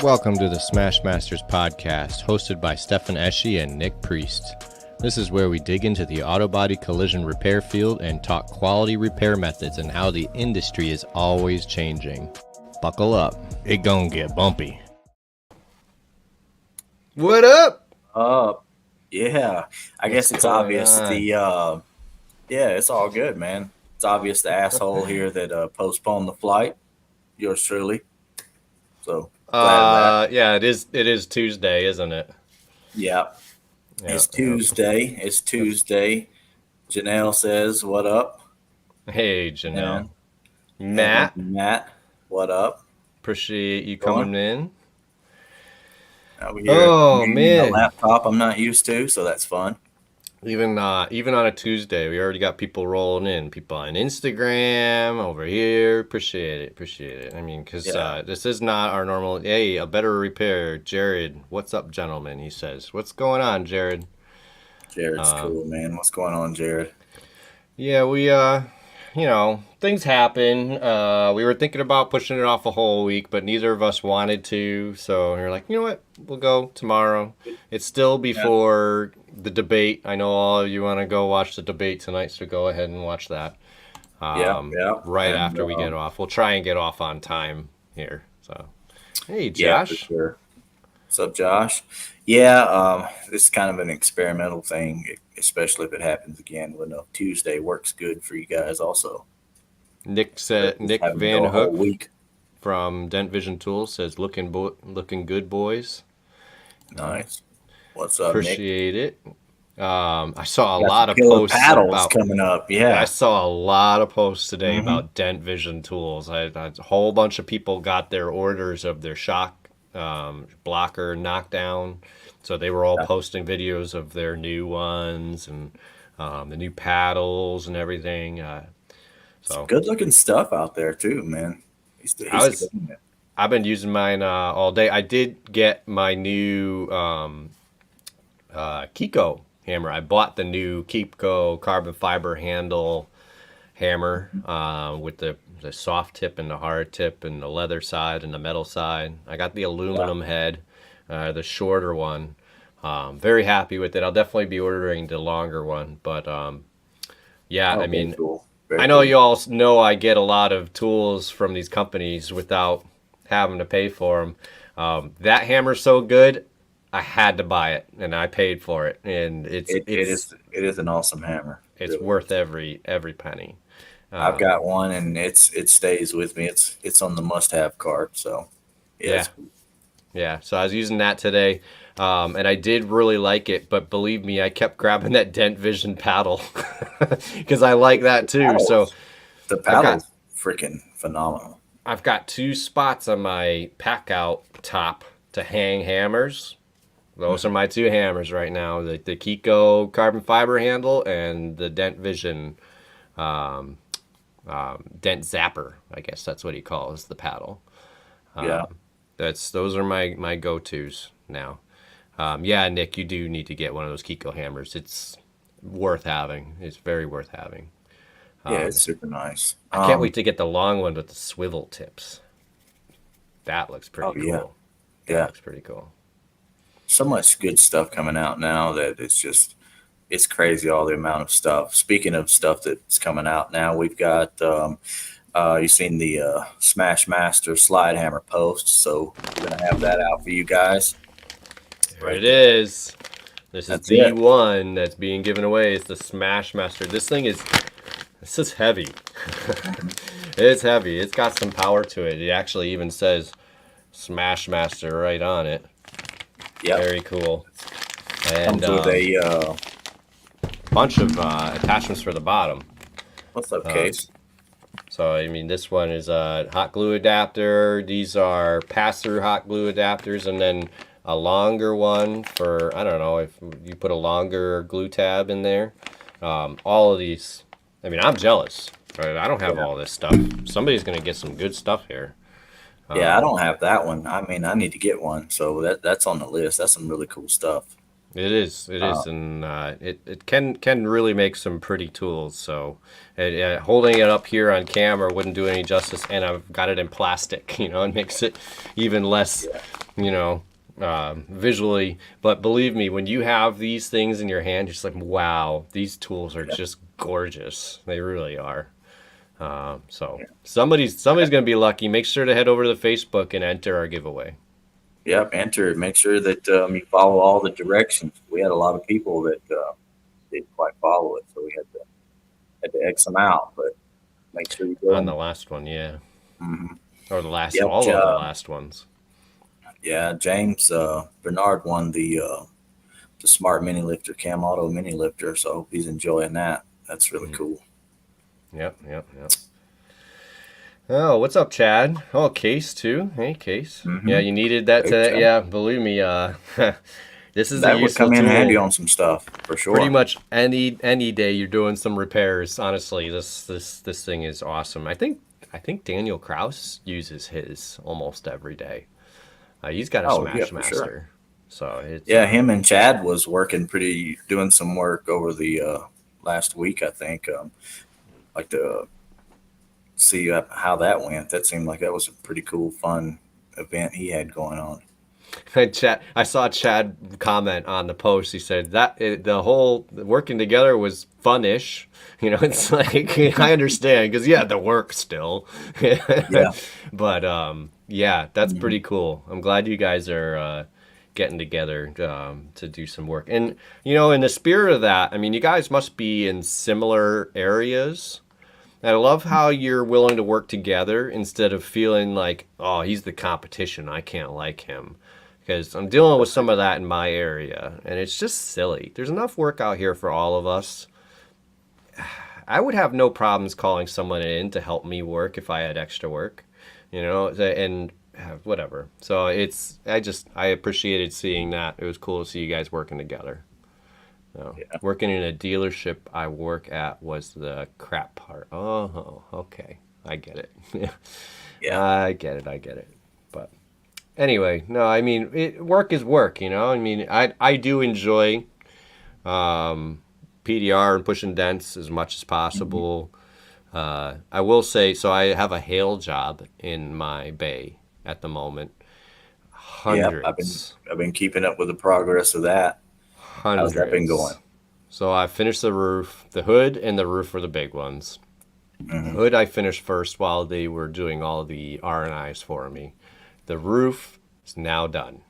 Welcome to the Smash Masters podcast, hosted by Stefan Eschi and Nick Priest. This is where we dig into the auto body collision repair field and talk quality repair methods and how the industry is always changing. Buckle up, it gon' get bumpy. What up? Yeah. I guess it's obvious it's all good, man. It's obvious the asshole here that postponed the flight. Yours truly. So yeah, it is Tuesday, isn't it? Yeah. It's Tuesday. It's Tuesday. Janelle says, "What up?" Hey, Janelle. And Matt, what up? Appreciate you coming in. Over here, man, a laptop I'm not used to, so that's fun. Even on a Tuesday, we already got people rolling in. People on Instagram over here. Appreciate it. I mean, because this is not our normal. Hey, a better repair. Jared, what's up, gentlemen? He says, "What's going on, Jared?" Jared's cool, man. What's going on, Jared? Yeah, we things happen. We were thinking about pushing it off a whole week, but neither of us wanted to. So we were like, you know what? We'll go tomorrow. It's still before the debate. I know all of you want to go watch the debate tonight, so go ahead and watch that. Right after we get off. We'll try and get off on time here. So, hey, Josh. Yeah, for sure. What's up, Josh? Yeah, this is kind of an experimental thing, especially if it happens again. When Tuesday works good for you guys also. Nick Van Hook from Dent Vision Tools says, looking good, boys. Nice. What's up, Appreciate it. I saw a lot of posts about coming up. Yeah, I saw a lot of posts today about Dent Vision Tools. A whole bunch of people got their orders of their shock blocker knockdown, so they were all posting videos of their new ones and the new paddles and everything. So good looking stuff out there too, man. I've been using mine all day. I did get my new Kiko hammer. I bought the new Kiko carbon fiber handle hammer with the soft tip and the hard tip and the leather side and the metal side. I got the aluminum head, the shorter one. Very happy with it. I'll definitely be ordering the longer one, but I mean, cool. I know you all know I get a lot of tools from these companies without having to pay for them. That hammer's so good, I had to buy it, and I paid for it, and it is an awesome hammer. It's really worth every penny. I've got one, and it stays with me. It's on the must-have card. So yeah. So I was using that today, and I did really like it. But believe me, I kept grabbing that Dent Vision paddle because I like that too. So the paddle's freaking phenomenal. I've got 2 spots on my pack out top to hang hammers. Those are my 2 hammers right now: the Kiko carbon fiber handle and the Dent Vision Dent Zapper. I guess that's what he calls the paddle. Those are my go-tos now. Nick, you do need to get one of those Kiko hammers. It's worth having. It's very worth having. It's super nice. I can't wait to get the long one with the swivel tips. That looks pretty cool. That looks pretty cool. So much good stuff coming out now that it's crazy, all the amount of stuff. Speaking of stuff that's coming out now, we've got you've seen the Smash Master slide hammer post, so we're gonna have that out for you guys. There it is. This is the one that's being given away. It's the Smash Master. This is heavy. It's heavy. It's got some power to it. It actually even says Smash Master right on it. Yeah. Very cool. And comes with a bunch of attachments for the bottom. What's up, Case? So, I mean, this one is a hot glue adapter. These are pass-through hot glue adapters, and then a longer one for, I don't know, if you put a longer glue tab in there. All of these, I mean, I'm jealous. Right? I don't have all this stuff. Somebody's going to get some good stuff here. Yeah, I don't have that one. I mean, I need to get one. So that's on the list. That's some really cool stuff. It Uh, is, and it can really make some pretty tools. So, holding it up here on camera wouldn't do any justice, and I've got it in plastic. It makes it even less, yeah, you know, visually. But believe me, when you have these things in your hand, you're just like, wow, these tools are yeah, just gorgeous. They really are. So yeah. somebody's gonna be lucky. Make sure to head over to the Facebook and enter our giveaway. Yep. Enter it. Make sure that you follow all the directions. We had a lot of people that didn't quite follow it, so we had to X them out. But make sure you On go. the last one, yeah, Mhm. or the last, Yep. all of the last ones. Yeah. James Bernard won the Smart Mini Lifter, Cam Auto Mini Lifter. So I hope he's enjoying that. That's really Mm. cool. Yep, yep, yep. Oh, what's up, Chad? Oh, Case too. Hey, Case. Yeah, Hmm. you needed that Hey, today. Chad. Yeah, believe me. This is a That would useful come in handy tool. on some stuff for Pretty sure. much any day you're doing some repairs. Honestly, this thing is awesome. I think Daniel Kraus uses his almost every day. He's got a Oh yeah, Smash for sure. Master, so it's Yeah, him and Chad was working doing some work over the last week, I think. Like to see how that went. That seemed like that was a pretty cool, fun event he had going on. And Chad, I saw Chad comment on the post. He said that the whole working together was fun-ish. It's like I understand because yeah, the work still, Yeah. but yeah, that's Hmm. pretty cool. I'm glad you guys are getting together to do some work. And in the spirit of that, I mean, you guys must be in similar areas. And I love how you're willing to work together instead of feeling like, oh, he's the competition. I can't like him. Because I'm dealing with some of that in my area, and it's just silly. There's enough work out here for all of us. I would have no problems calling someone in to help me work if I had extra work, and whatever. So I appreciated seeing that. It was cool to see you guys working together. Yeah. Working in a dealership I work at was the crap part. Oh, okay. I get it. Yeah. I get it. I get it. But anyway, no, I mean, work is work, I mean, I do enjoy PDR and pushing dents as much as Hmm. possible. I will say, so I have a hail job in my bay at the moment. Yep. Hundreds, I've been keeping up with the progress of that. How's that been going? hundreds. So I finished the roof, the hood and the roof were the big ones. The Hmm. hood I finished first while they were doing all the R&Is for me. The roof is now done.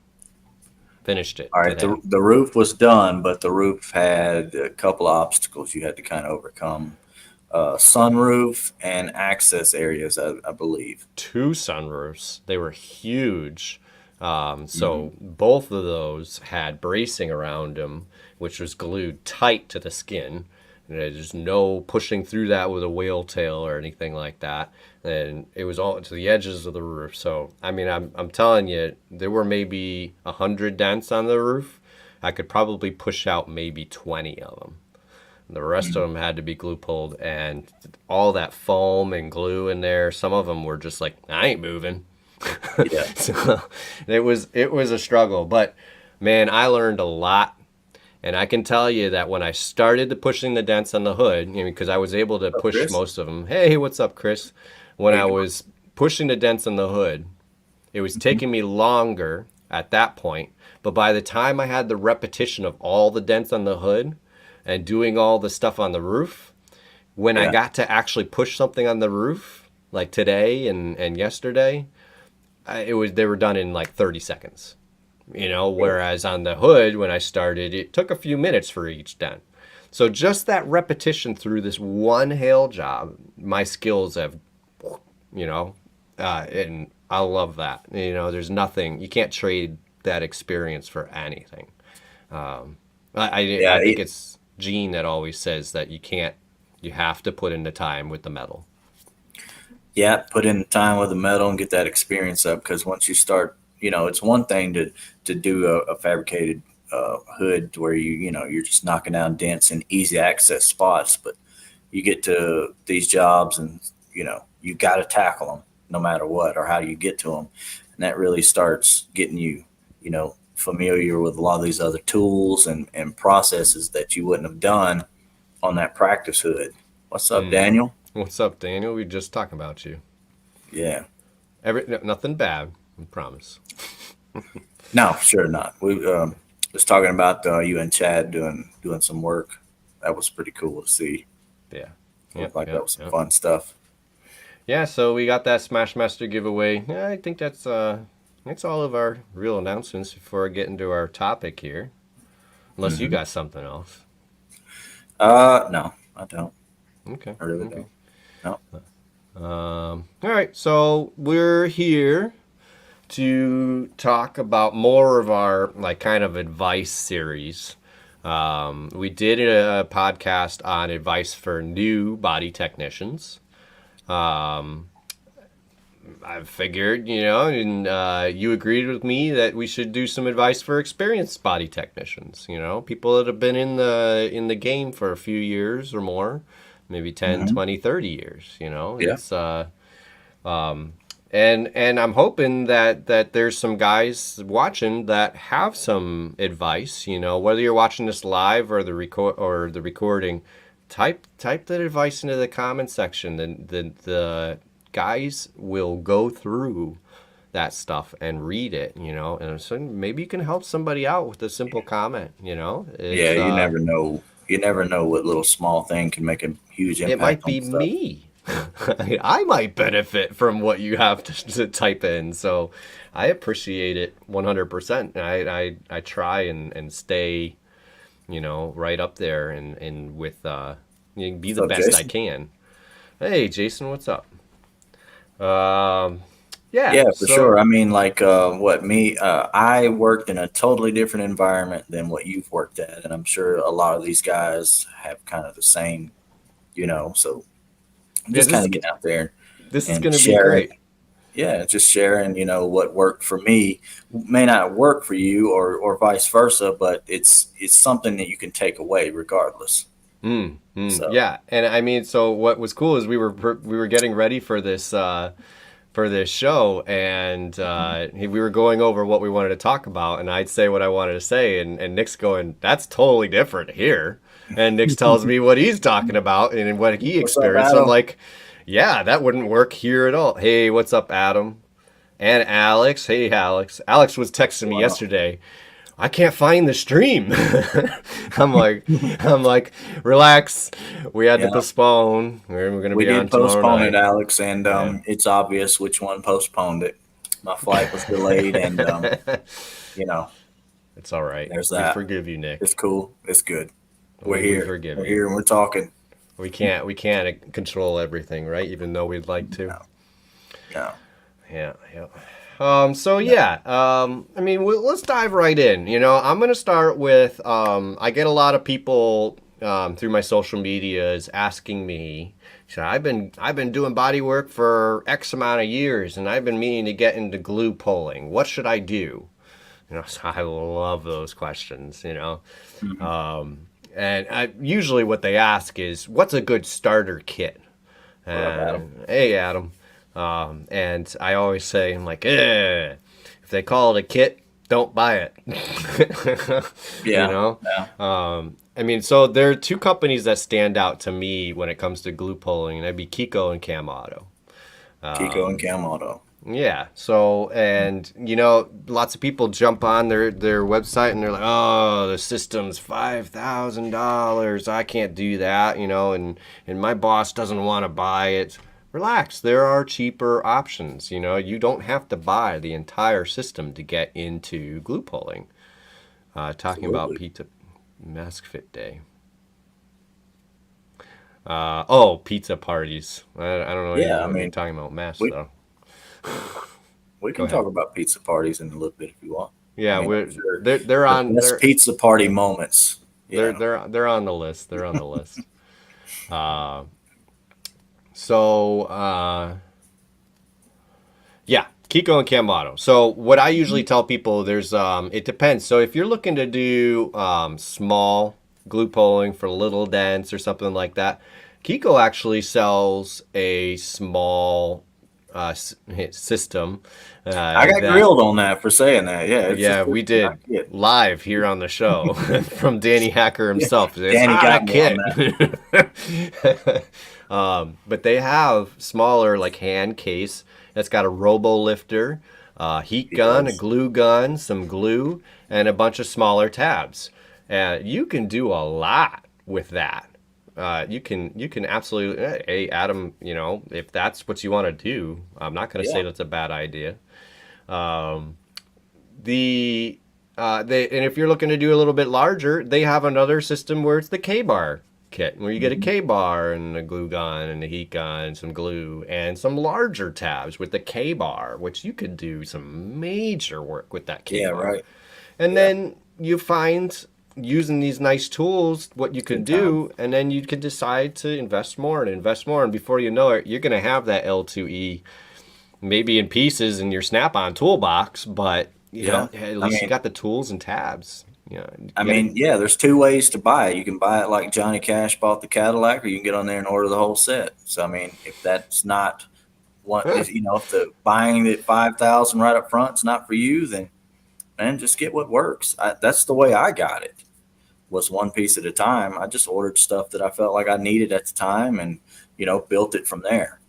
Finished it All right. The today. the roof was done, but the roof had a couple of obstacles you had to kind of overcome. Sunroof and access areas, I believe. Two sunroofs. They were huge. Hmm. So both of those had bracing around them, which was glued tight to the skin. And there's no pushing through that with a whale tail or anything like that. And it was all to the edges of the roof. So I mean, I'm telling you, there were maybe 100 dents on the roof. I could probably push out maybe 20 of them. The rest of Hmm. them had to be glue pulled, and all that foam and glue in there. Some of them were just like, I ain't moving. Yeah. So it was a struggle, but man, I learned a lot. And I can tell you that when I started the pushing the dents on the hood, because I was able to Oh, push Chris, most of them. Hey, what's up, Chris? When how I you doing? was pushing the dents on the hood, it was Hmm. taking me longer at that point. But by the time I had the repetition of all the dents on the hood and doing all the stuff on the roof, when I Yeah. got to actually push something on the roof, like today and yesterday, they were done in like 30 seconds. Really? Whereas on the hood, when I started, it took a few minutes for each dent. So just that repetition through this one hail job, my skills have, you know, and I love that. There's nothing you can't trade that experience for anything. I Yeah. think it's Gene that always says that you have to put in the time with the metal. Yeah, put in the time with the metal and get that experience up. Because once you start, it's one thing to do a fabricated hood where you're just knocking down dents in easy access spots, but you get to these jobs and you got to tackle them. no matter what, or how you get to them. And that really starts getting you, familiar with a lot of these other tools and processes that you wouldn't have done on that practice hood. What's up, Mm. Daniel? What's up, Daniel? We were just talking about you. Yeah. Nothing bad, I promise. No, sure not. We was talking about you and Chad doing some work. That was pretty cool to see. Yeah. Looked Yep, like that yep, was some yep. fun stuff. Yeah, so we got that Smash Master giveaway. Yeah, I think that's all of our real announcements before I get into our topic here. Unless you Hmm. got something else. No, I don't. Okay. I really Okay. don't. No. All right, so we're here to talk about more of our like kind of advice series. We did a podcast on advice for new body technicians. I figured, and you agreed with me that we should do some advice for experienced body technicians. People that have been in the game for a few years or more, maybe 10, Hmm. 20, 30 years. Yeah. It's and I'm hoping that there's some guys watching that have some advice. Whether you're watching this live or the recording, type that advice into the comment section. The guys will go through that stuff and read it. And so maybe you can help somebody out with a simple comment. Yeah. It's You never know. You never know what little small thing can make a huge it impact might on be stuff. me. I might benefit from what you have to type in. So I appreciate it 100%. I try and stay, right up there and with, be What's the up, best I Jason? can. Hey, Jason, what's up? Um, yeah, Yeah, for sure. so I mean, like, what me, I worked in a totally different environment than what you've worked at. And I'm sure a lot of these guys have kind of the same, so I'm yeah, just kind of getting out there this is and going to be sharing. great. Yeah, just sharing, what worked for me may not work for you or vice versa, but it's something that you can take away regardless. So, Yeah, and I mean, so what was cool is we were getting ready for this show, and we were going over what we wanted to talk about, and I'd say what I wanted to say, and Nick's going, "That's totally different here," and Nick's tells me what he's talking about and what he what's up, experienced. I'm Adam? like, "Yeah, that wouldn't work here at all." Hey, what's up, Adam? And Alex. Hey, Alex. Alex was texting me Wow. yesterday. I can't find the stream. I'm like, I'm like, relax. We had to Yeah, postpone. We're going to we be on did tomorrow postpone it, night. Alex, and Yeah. it's obvious which one postponed it. My flight was delayed, and you know, It's all right. there's We that. forgive you, It's Nick. cool. It's good. We're We here. forgive We're you. here, and we're talking. We can't control everything, right? Even though we'd like to. No, no. Yeah, yeah. So yeah, I mean, let's dive right in. I'm gonna start with. I get a lot of people through my social medias asking me. So I've been doing body work for X amount of years, and I've been meaning to get into glue pulling. What should I do? So I love those questions. Mhm. And usually what they ask is, "What's a good starter kit?" What up, Adam? Hey, Adam. And I always say, I'm like, if they call it a kit, don't buy it. you Yeah, know? yeah. I mean, so there are two companies that stand out to me when it comes to glue pulling, and that'd be Kiko and Cam Auto. Kiko and Cam Auto. Yeah. So, and lots of people jump on their website and they're like, "Oh, the system's $5,000. I can't do that." And my boss doesn't want to buy it. Relax. There are cheaper options. You don't have to buy the entire system to get into glue pulling. Talking about Absolutely. Pizza Mask Fit Day. Pizza parties. I don't know Yeah, I what you're mean, talking about masks we though. we Go can ahead. talk about pizza parties in a little bit if you want. I Yeah, mean, I'm sure they're the on best pizza party moments. Yeah. they're on the list. They're on the list. Uh, so yeah, Kiko and Kamado. So what I usually tell people, there's it depends. So if you're looking to do small glue pulling for little dents or something like that, Kiko actually sells a small system. I got That grilled on that for saying that. Yeah, it's just Yeah, we it's not did kid. live here on the show from Danny Hacker Yeah, himself. It's Danny not a got me on kit. that. But they have smaller, like hand case that's got a robo lifter, heat He gun, a does. glue gun, some glue, and a bunch of smaller tabs. And you can do a lot with that. You can absolutely, hey Adam, if that's what you want to do, I'm not going to Yeah, say that's a bad idea. The and if you're looking to do a little bit larger, they have another system where it's the K-bar kit, where you get a hmm, K-bar and a glue gun and a heat gun and some glue and some larger tabs with the K-bar, which you could do some major work with that yeah, K-bar. right. And Yeah, then you find using these nice tools what you it's can good time. do, and then you can decide to invest more and invest more, and before you know it, you're going to have that L2E maybe in pieces in your Snap-on toolbox, but Yeah, at I least you mean, got the tools and tabs. Get it. yeah. There's two ways to buy it. You can buy it like Johnny Cash bought the Cadillac, or you can get on there and order the whole set. So I mean, if that's not what Huh. if the buying the 5,000 right up front is not for you, then man, just get what works. That's the way I got it. Was one piece at a time. I just ordered stuff that I felt like I needed at the time, and built it from there.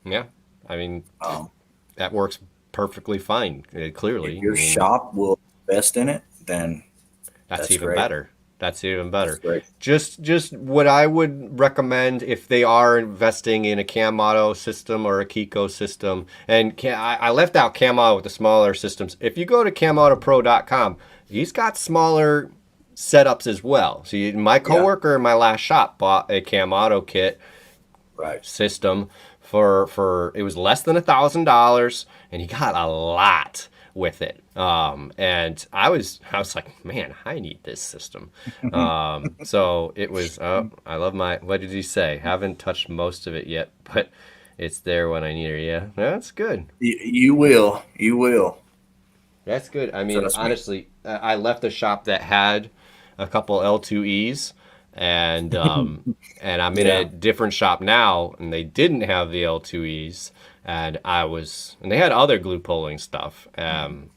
Yeah, I mean Um, that works perfectly fine. if Clearly, I your mean shop will invest in it, then that's that's even great. better. That's even That's better. great. Just what I would recommend if they are investing in a Camauto system or a Kiko system, and I left out Camauto with the smaller systems. If you go to CamAutoPro.com, he's got smaller setups as well. So my Yeah, coworker in my last shop bought a Camauto kit right. system for it was less than $1,000, and he got a lot with it. And I was like, man, I need this system. So it was. I love my. What did he say? Haven't touched most of it yet, but it's there when I need it. Yeah, that's good. You will. You will. That's good. I mean, Trust me. honestly, I left a shop that had a couple L2Es, and and I'm in a Yeah. different shop now, and they didn't have the L2Es, and they had other glue pulling stuff, and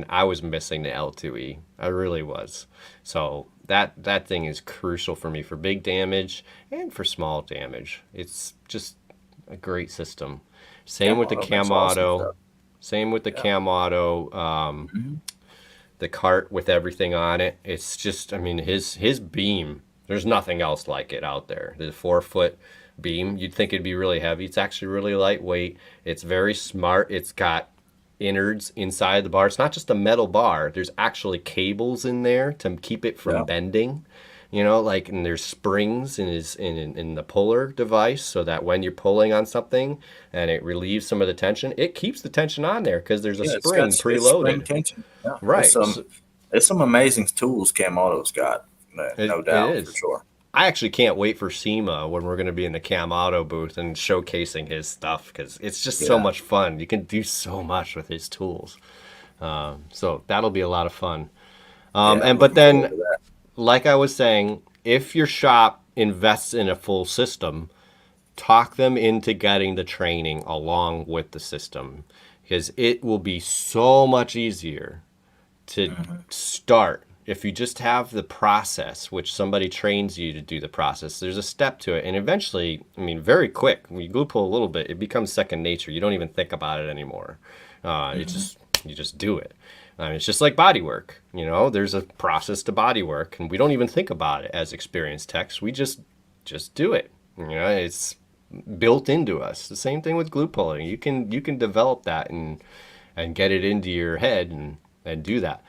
I was missing the L2E. I really was. So that thing is crucial for me for big damage and for small damage. It's just a great system. Same with the Camauto makes awesome Camauto. stuff. Same with the Yeah. Camauto, Mhm. the cart with everything on it. It's just, I mean, his beam. There's nothing else like it out there. The 4 foot beam. You'd think it'd be really heavy. It's actually really lightweight. It's very smart. It's got innards inside the bar. It's not just a metal bar. There's actually cables in there to keep it from Yeah. bending. Like, and there's springs in the puller device, so that when you're pulling on something and it relieves some of the tension, it keeps the tension on there because there's a Yeah. spring It's spring preloaded. tension. Yeah. Right. So It's some amazing tools Camauto's got. No it doubt for is. sure. I actually can't wait for SEMA when we're going to be in the Cam Auto booth and showcasing his stuff because it's just so Yeah. much fun. You can do so much with his tools. So that'll be a lot of fun. Yeah. And but Looking forward then, to that. like I was saying, if your shop invests in a full system, talk them into getting the training along with the system because it will be so much easier to Hmm. start if you just have the process, which somebody trains you to do the process. There's a step to it, and eventually, I mean, very quick, when you glue pull a little bit, it becomes second nature. You don't even think about it anymore. It's Hmm. just you just do it. It's just like body work. There's a process to body work, and we don't even think about it as experienced techs. We just do it. It's built into us. The same thing with glue pulling. You can develop that and get it into your head and do that.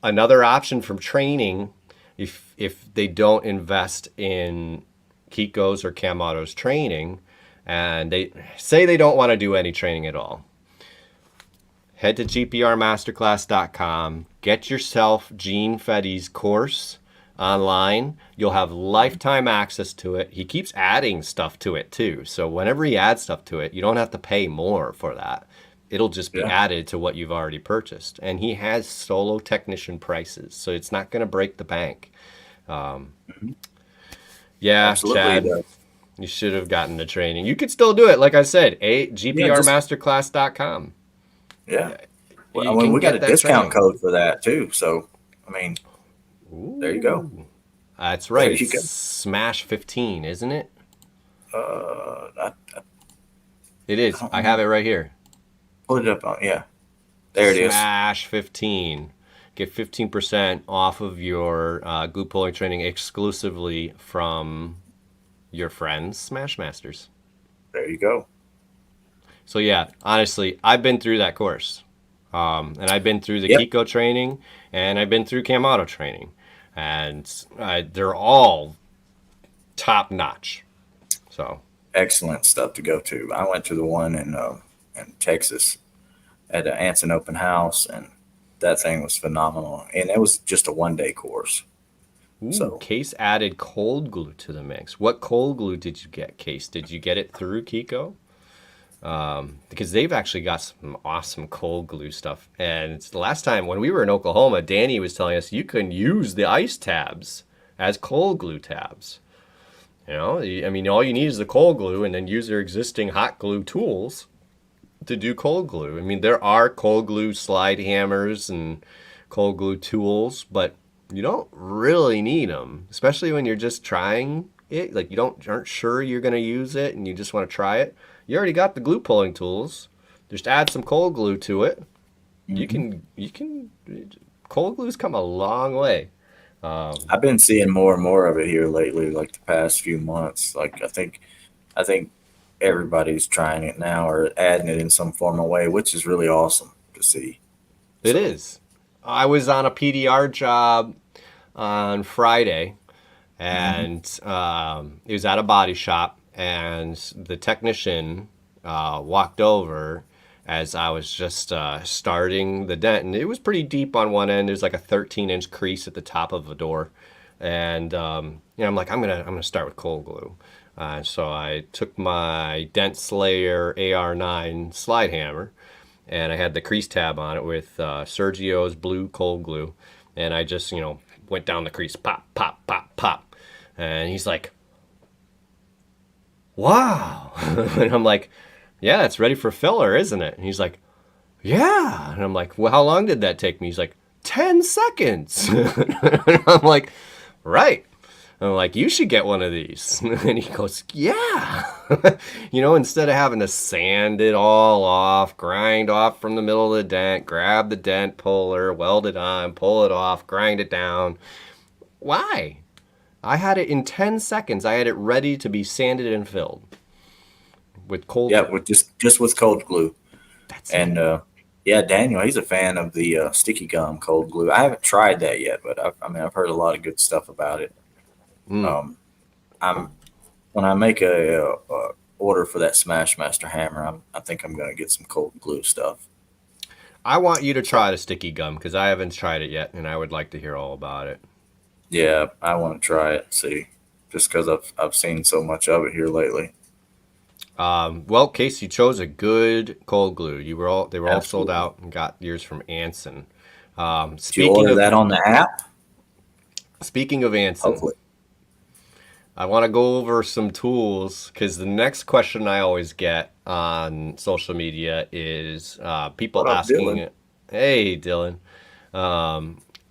Another option from training, if they don't invest in Kiko's or Camauto's training, and they say they don't want to do any training at all, head to gprmasterclass.com, get yourself Gene Fetty's course online. You'll have lifetime access to it. He keeps adding stuff to it too. So whenever he adds stuff to it, you don't have to pay more for that. It'll just be Yeah. added to what you've already purchased. And he has solo technician prices, so it's not going to break the bank. Mhm. Yeah, Absolutely, he Chad. does. You should have gotten the training. You could still do it. Like I said, Yeah, just gprmasterclass.com. yeah. Well, I You mean, can we got get a that discount training. code for that too. So, I mean, there you go. Ooh. That's There right. you It's go. Smash 15, isn't it? I It is. don't I have remember. it right here. Put it up on. Yeah, there it is. Smash 15. Get 15% off of your glue pulling training exclusively from your friends, Smash Masters. There you go. So, yeah, honestly, I've been through that course. And I've been through the Yep. Kiko training and I've been through Kamado training. And they're all top notch. So, Excellent stuff to go to. I went to the one in Texas at an Anson Open House, and that thing was phenomenal. And it was just a 1 day course. ooh, So Case added cold glue to the mix. What cold glue did you get, Case? Did you get it through Kiko? Because they've actually got some awesome cold glue stuff. And it's the last time when we were in Oklahoma, Danny was telling us you can use the ice tabs as cold glue tabs. I mean, all you need is the cold glue and then use their existing hot glue tools to do cold glue. I mean, there are cold glue slide hammers and cold glue tools, but you don't really need them, especially when you're just trying it. Like aren't sure you're going to use it and you just want to try it. You already got the glue pulling tools. Just add some cold glue to it. mhm. You can cold glue's come a long way. I've been seeing more and more of it here lately, like the past few months. Like I think everybody's trying it now or adding it in some form of way, which is really awesome to see. It So is. I was on a PDR job on Friday, mhm. and it was at a body shop, and the technician walked over as I was just starting the dent, and it was pretty deep on one end. There's like a 13-inch crease at the top of the door, and I'm like, I'm gonna start with cold glue. So I took my Dent Slayer AR9 slide hammer, and I had the crease tab on it with Sergio's blue cold glue, and I just went down the crease, pop, pop, pop, pop, and he's like, "Wow," and I'm like, "Yeah, it's ready for filler, isn't it?" And he's like, "Yeah," and I'm like, "Well, how long did that take me?" He's like, 10 seconds. And I'm like, "Right." I'm like, "You should get one of these." And he goes, "Yeah." Instead of having to sand it all off, grind off from the middle of the dent, grab the dent puller, weld it on, pull it off, grind it down. Why? I had it in 10 seconds. I had it ready to be sanded and filled with cold Yeah, glue. with just with cold glue. That's it. And yeah, Daniel, he's a fan of the sticky gum cold glue. I haven't tried that yet, but I mean, I've heard a lot of good stuff about it. Mm. Um, I'm when I make a order for that Smash Master hammer, I think I'm going to get some cold glue stuff. I want you to So try the sticky gum because I haven't tried it yet, and I would like to hear all about it. yeah, I want to try it. See, just because I've seen so much of it here lately. Well, Casey chose a good cold glue. They were all sold Absolutely. out and got yours from Anson. Did you Speaking order of that on the app? speaking of Anson, Hopefully. I want to go over some tools because the next question I always get on social media is people What up, Dylan? asking, "Hey, Dylan,"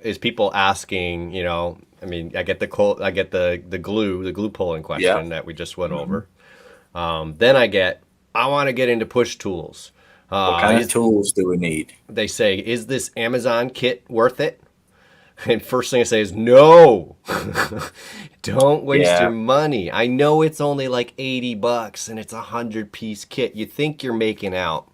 is people asking, I mean, I get the glue pulling Yeah. question that we just went hmm over. Then I want to get into push tools. What kind of Is tools do we need? They say, is this Amazon kit worth it? And first thing I say is no. Don't waste your Yeah, money. I know it's only like $80 and it's a 100-piece kit. You think you're making out.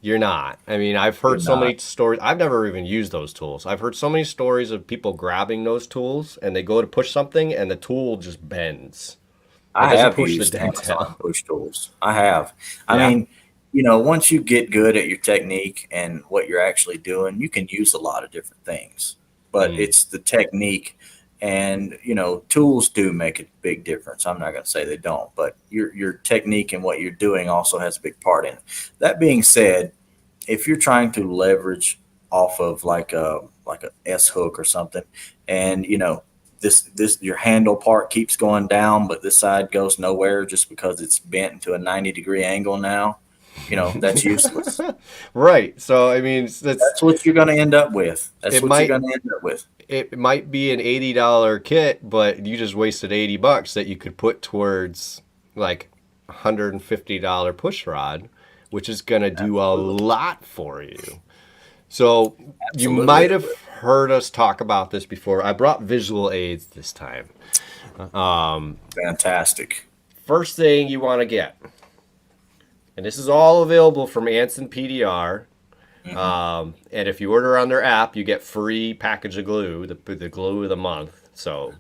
You're not. I mean, I've you're heard so not. many stories. I've never even used those tools. I've heard so many stories of people grabbing those tools and they go to push something and the tool just bends. It I doesn't have push the used dent Amazon out. push tools. I have. I Yeah. mean, once you get good at your technique and what you're actually doing, you can use a lot of different things. But Mm. it's the technique, and tools do make a big difference. I'm not going to say they don't, but your technique and what you're doing also has a big part in it. That being said, if you're trying to leverage off of like a S hook or something, and this your handle part keeps going down, but this side goes nowhere just because it's bent into a 90-degree angle now. That's useless. Right. So I mean, That's what you're going to end up with. That's it what you're might going to end up with. it might be an $80 kit, but you just wasted $80 that you could put towards like $150 push rod, which is going to do a lot for you. So you Absolutely. might have heard us talk about this before. I brought visual aids this time. Fantastic. First thing you want to get, and this is all available from Anson PDR. And if you order on their app, you get free package of glue, the glue of the month. So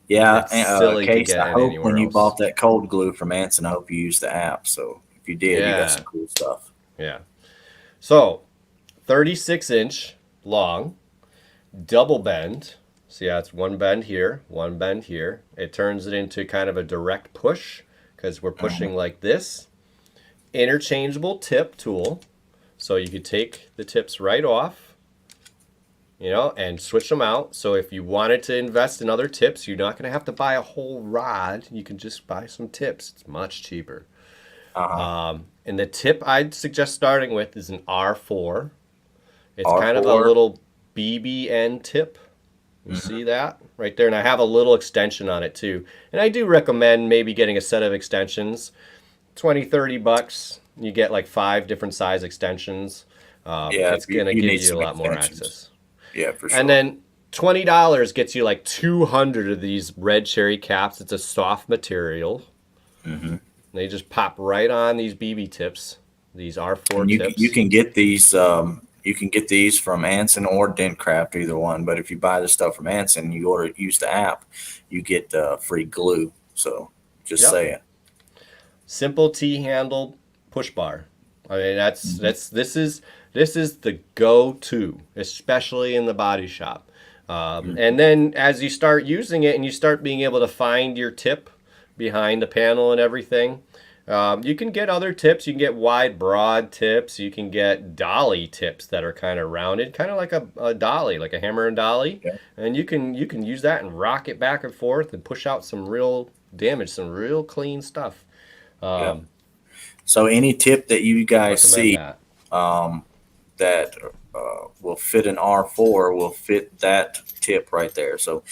Yeah, it's silly to Case, get I it hope anywhere when you else. bought that cold glue from Anson, I hope you used the app. So if you did, you got Yeah. some cool stuff. Yeah. So 36-inch long, double bend. So yeah, it's one bend here, one bend here. It turns it into kind of a direct push because we're pushing like this. Interchangeable tip tool. So you could take the tips right off, and switch them out. So if you wanted to invest in other tips, you're not going to have to buy a whole rod. You can just buy some tips. It's much cheaper. And the tip I'd suggest starting with is an R4. It's kind of a R4? little BBN tip. You see that right there? And I have a little extension on it too. And I do recommend maybe getting a set of extensions. 20, $30. You get like 5 different size extensions. Yeah, It's going to you give need you a some lot more extensions. access. Yeah, for sure. And then $20 gets you like 200 of these red cherry caps. It's a soft material. They just pop right on these BB tips, these R4 And tips. you can get these. You can get these from Anson or Dentcraft, either one. But if you buy the stuff from Anson, you use the app, you get free glue. So just Yep. saying. Simple T-handle push bar. I mean, this is the go-to, especially in the body shop. And then as you start using it and you start being able to find your tip behind the panel and everything, you can get other tips. You can get wide, broad tips. You can get dolly tips that are kind of rounded, kind of like a dolly, like a hammer and dolly. Yeah. And you can use that and rock it back and forth and push out some real damage, some real clean stuff. Yeah. So any tip that you guys see Recommend that. that will fit an R4 will fit that tip right there. So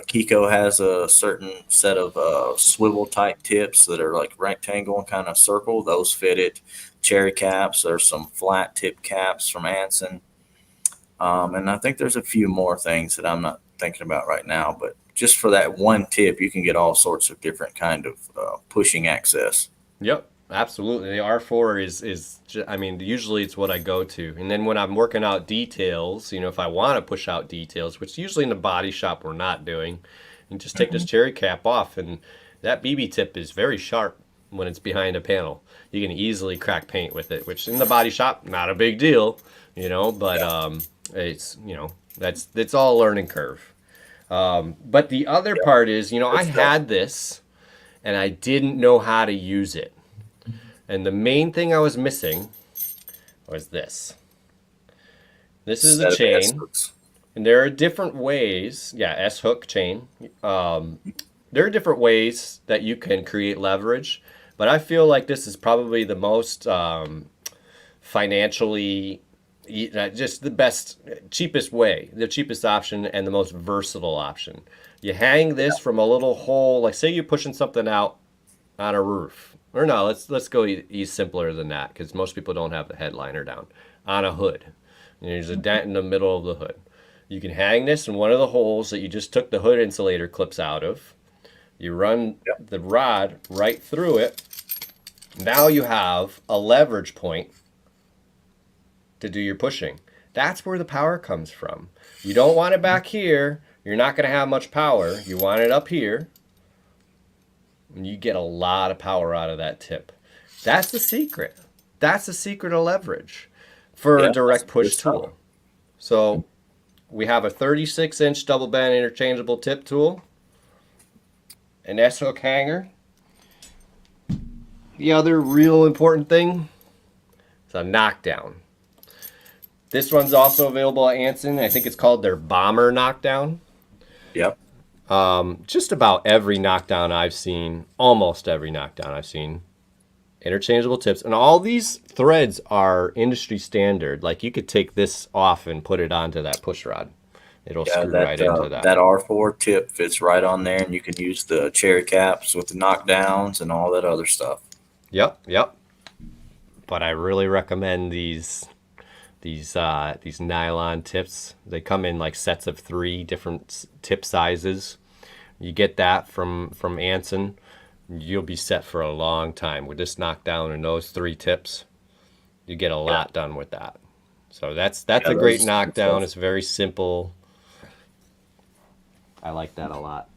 Kiko has a certain set of swivel type tips that are like rectangle and kind of circle. Those fit it. Cherry caps. There's some flat tip caps from Anson. And I think there's a few more things that I'm not thinking about right now, but just for that one tip, you can get all sorts of different kind of pushing access. Yep, absolutely. The R4 I mean, usually it's what I go to. And then when I'm working out details, if I want to push out details, which usually in the body shop we're not doing, you just take this cherry cap off, and that BB tip is very sharp when it's behind a panel. You can easily crack paint with it, which in the body shop, not a big deal, but it's all a learning curve. But the other part is, I had this and I didn't know how to use it. And the main thing I was missing was this. This is the chain. And there are different ways. Yeah, S-hook chain. There are different ways that you can create leverage. But I feel like this is probably the most financially, just the best, cheapest way, the cheapest option and the most versatile option. You hang this from a little hole, like say you're pushing something out on a roof. Or no, let's go simpler than that, because most people don't have the headliner down. On a hood. There's a dent in the middle of the hood. You can hang this in one of the holes that you just took the hood insulator clips out of. You run the rod right through it. Now you have a leverage point to do your pushing. That's where the power comes from. You don't want it back here. You're not going to have much power. You want it up here. And you get a lot of power out of that tip. That's the secret. That's the secret of leverage for a direct push tool. So we have a 36-inch double bend interchangeable tip tool, an S-hook hanger. The other real important thing is a knockdown. This one's also available at Anson. I think it's called their Bomber knockdown. Yep. Just about every knockdown I've seen, almost every knockdown I've seen, interchangeable tips, and all these threads are industry standard. Like you could take this off and put it onto that push rod. It'll Yeah, screw right into that. that R4 tip fits right on there, and you can use the cherry caps with the knockdowns and all that other stuff. Yep, yep. But I really recommend these nylon tips. They come in like sets of 3 different tip sizes. You get that from Anson. You'll be set for a long time with this knockdown and those 3 tips. You get a lot done with that. So that's Yeah, a great those knockdown. stuff, It's very simple. I like that a lot.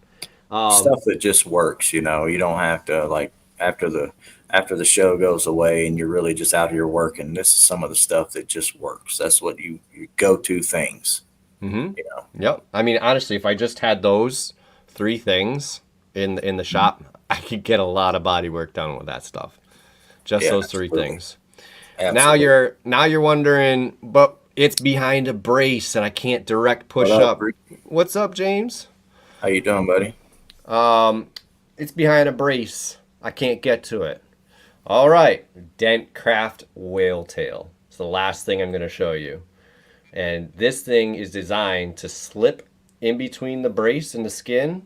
stuff that just works. You know, you don't have to like after the show goes away and you're really just out here working. This is some of the stuff that just works. That's what you go to things. Mm-hmm. You know. Yep. I mean, honestly, if I just had those 3 things in the shop, I could get a lot of body work done with that stuff. Just Yeah, those 3 absolutely. things. Absolutely. Now you're wondering, but it's behind a brace and I can't direct push What up, up. Rick? What's up, James? How you doing, buddy? It's behind a brace. I can't get to it. All right, Dentcraft Whale Tail. It's the last thing I'm going to show you. And this thing is designed to slip in between the brace and the skin,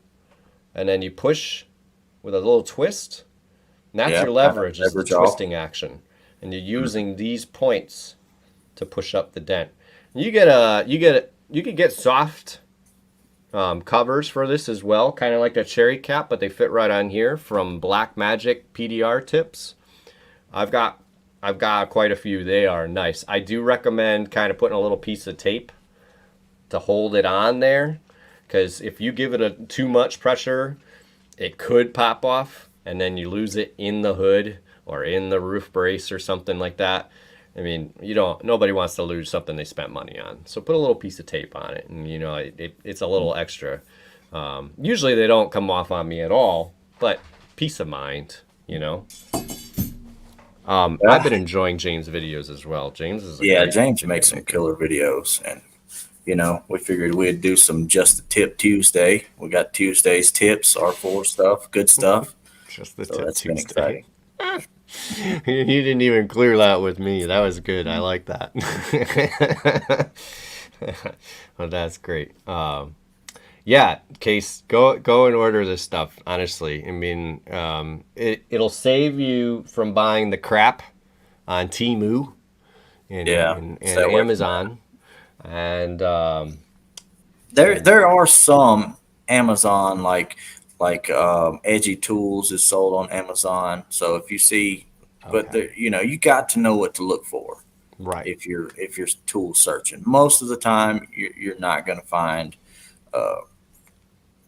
and then you push with a little twist. And that's Yeah, your leverage, is the leverage off. twisting action. And you're using these points to push up the dent. You could get soft covers for this as well, kind of like a cherry cap, but they fit right on here from Black Magic PDR tips. I've got quite a few. They are nice. I do recommend kind of putting a little piece of tape to hold it on there, because if you give it too much pressure, it could pop off, and then you lose it in the hood or in the roof brace or something like that. I mean, nobody wants to lose something they spent money on. So put a little piece of tape on it, and it's a little extra. Usually they don't come off on me at all, but peace of mind, I've been enjoying James' videos as well. James is a Yeah, great James video makes some maker. killer videos, and we figured we'd do some just the tip Tuesday. We got Tuesday's tips, R4 stuff, good stuff. Just the So tip that's been Tuesday. exciting. You didn't even clear that with me. That was good. I like that. Well, that's great. Yeah, Case, go and order this stuff. Honestly, I mean, it'll save you from buying the crap on Temu and Yeah, and, stay and away from Amazon. And There are some Amazon Edgy Tools is sold on Amazon. So if you see, but okay, you got to know what to look for right. if you're tool searching. Most of the time, you're not going to find uh,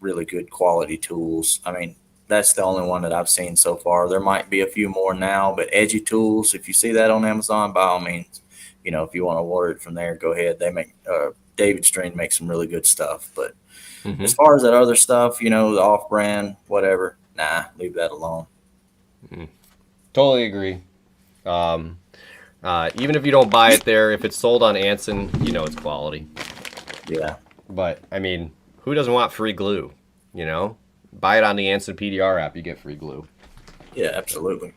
really good quality tools. I mean, that's the only one that I've seen so far. There might be a few more now, but Edgy Tools, if you see that on Amazon, by all means, if you want to order it from there, go ahead. They make David Strain makes some really good stuff. But Hmm. as far as that other stuff, the off-brand, whatever, nah, leave that alone. Totally agree. Um, Even if you don't buy it there, if it's sold on Anson, it's quality. Yeah, But I mean, who doesn't want free glue? Buy it on the Anson PDR app, you get free glue. yeah, absolutely.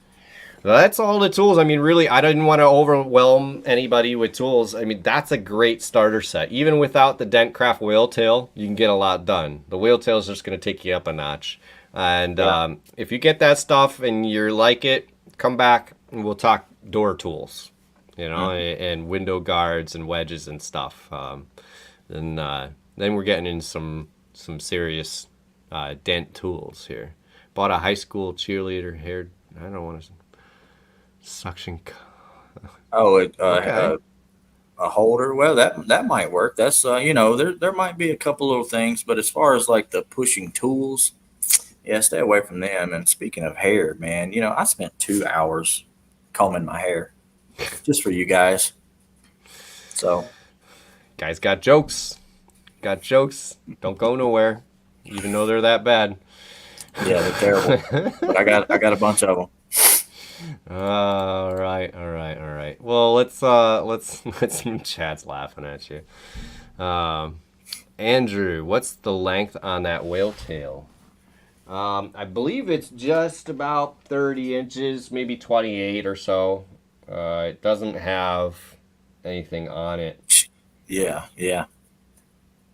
That's all the tools. I mean, really, I didn't want to overwhelm anybody with tools. I mean, that's a great starter set. Even without the Dentcraft whale tail, you can get a lot done. The whale tail is just going to take you up a notch. And Yeah. if you get that stuff and you like it, come back and we'll talk door tools, and window guards and wedges and stuff. Then we're getting in some serious dent tools here. Bought a high school cheerleader hair. I don't want to suction. Oh, Okay. a holder. Well, that might work. That's there might be a couple little things, but as far as like the pushing tools, yeah, stay away from them. And speaking of hair, man, I spent 2 hours combing my hair just for you guys. So Guys got jokes. Got jokes. Don't go nowhere, even though they're that bad. yeah, they're terrible. But I got a bunch of them. All right, all right, all right. Well, let's Chad's laughing at you. Andrew, what's the length on that whale tail? I believe it's just about 30 inches, maybe 28 or so. It doesn't have anything on it, Yeah, yeah,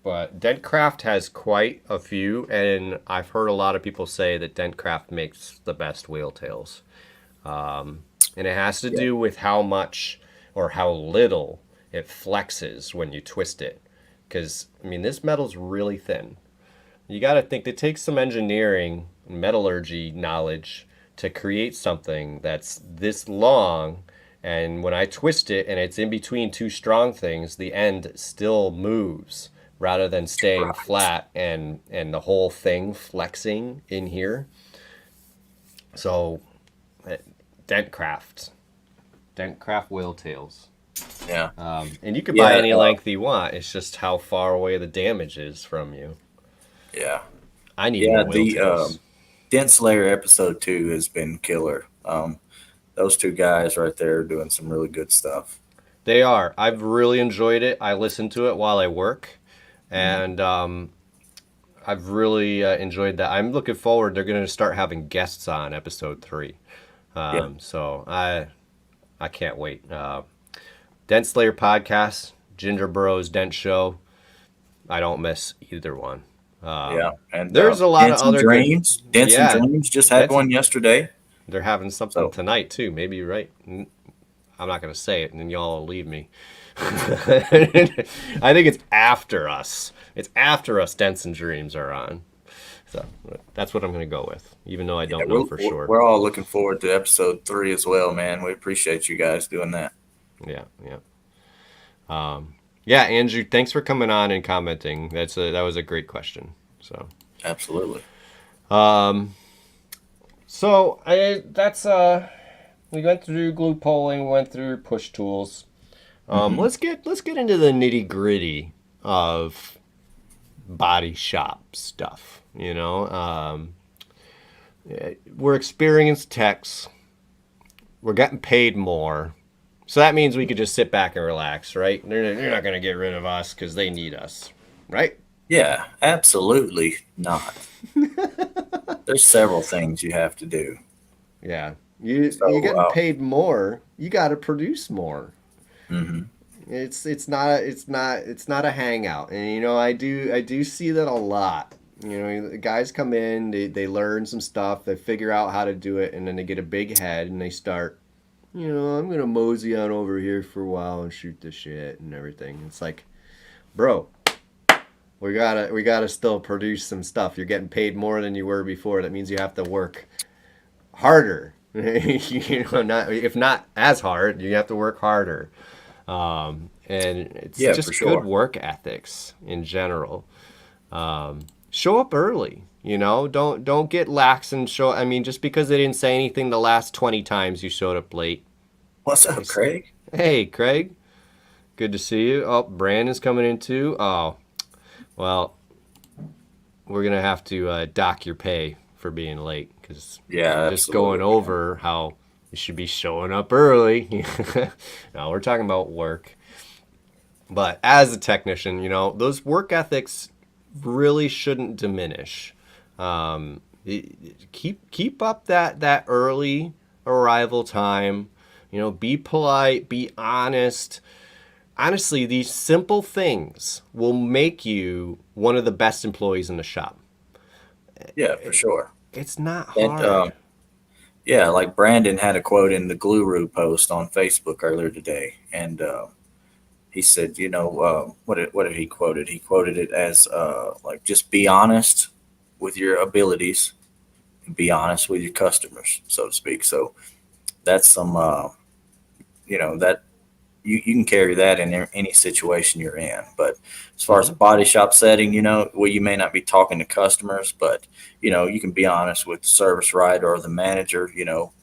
but Dentcraft has quite a few, and I've heard a lot of people say that Dentcraft makes the best whale tails. And it has to yeah. do with how much or how little it flexes when you twist it. Because, I mean, this metal's really thin. You got to think it takes some engineering, metallurgy knowledge to create something that's this long. And when I twist it and it's in between two strong things, the end still moves rather than staying Right. flat and the whole thing flexing in here. So, uh, Dentcraft, Dentcraft whale tails. Yeah, And you could buy yeah, any length you want. It's just how far away the damage is from you. yeah, I need yeah. more whale The tails. Dent Slayer episode 2 has been killer. Those two guys right there are doing some really good stuff. They are. I've really enjoyed it. I listen to it while I work, Mhm. and I've really enjoyed that. I'm looking forward. They're going to start having guests on episode 3. Yeah, So I can't wait. Dent Slayer podcast, Ginger Burrows Dent Show. I don't miss either one. yeah. And There's a lot of Dancing other good. Dreams, Dancing Yeah, Dreams just had Dent's one yesterday. they're having something So tonight too. Maybe you're right. I'm not gonna say it, and then y'all will leave me. I think it's after us. It's after us. Dents and Dreams are on. So that's what I'm gonna go with, even though I yeah, don't know for sure. we're all looking forward to episode 3 as well, man. We appreciate you guys doing that. Yeah, yeah, yeah. Andrew, thanks for coming on and commenting. That was a great question. So, Absolutely. so I that's we went through glue polling, we went through push tools. Hmm. Let's get into the nitty gritty of body shop stuff. We're experienced techs. We're getting paid more, so that means we could just sit back and relax, right? They're not gonna get rid of us because they need us, right? Yeah, absolutely not. There's several things you have to do. Yeah, you're So, getting paid more. You got to produce more. mhm. It's not a hangout, and I do see that a lot. The guys come in, they learn some stuff, they figure out how to do it, and then they get a big head and they start. I'm gonna mosey on over here for a while and shoot the shit and everything. It's like, bro, we gotta still produce some stuff. You're getting paid more than you were before. That means you have to work harder. Not if not as hard, you have to work harder. And it's Yeah, for just good sure. work ethics in general. Show up early. Don't get lax and show. I mean, just because they didn't say anything the last 20 times you showed up late. What's up, Craig? Hey, Craig, good to see you. Oh, Brandon's coming in too. Oh, well, we're gonna have to dock your pay for being late because Yeah, I'm just going absolutely, man. over how you should be showing up early. No, we're talking about work. But as a technician, those work ethics really shouldn't diminish. Keep up that early arrival time. Be polite, be honest. Honestly, these simple things will make you one of the best employees in the shop. Yeah, for sure. It's not And hard. yeah, like Brandon had a quote in the Gluru post on Facebook earlier today, and he said, what did he quote it? He quoted it as like just be honest with your abilities, and be honest with your customers, so to speak. So that's some that you can carry that in any situation you're in. But as far as a Hmm. body shop setting, well, you may not be talking to customers, but you can be honest with the service writer or the manager,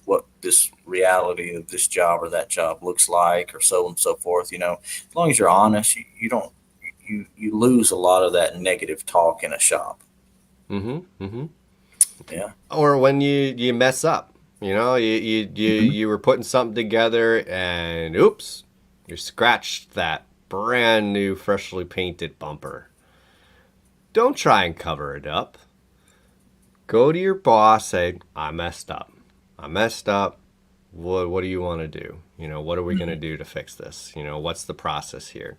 what this reality of this job or that job looks like, or so on and so forth. As long as you're honest, you don't you lose a lot of that negative talk in a shop. Hmm. Hmm. Yeah. Or when you mess up, Hmm. you were putting something together and oops, you scratched that brand new freshly painted bumper. don't try and cover it up. Go to your boss, say, I messed up. I messed up. What do you want to do? What are we going to do to fix this? What's the process here?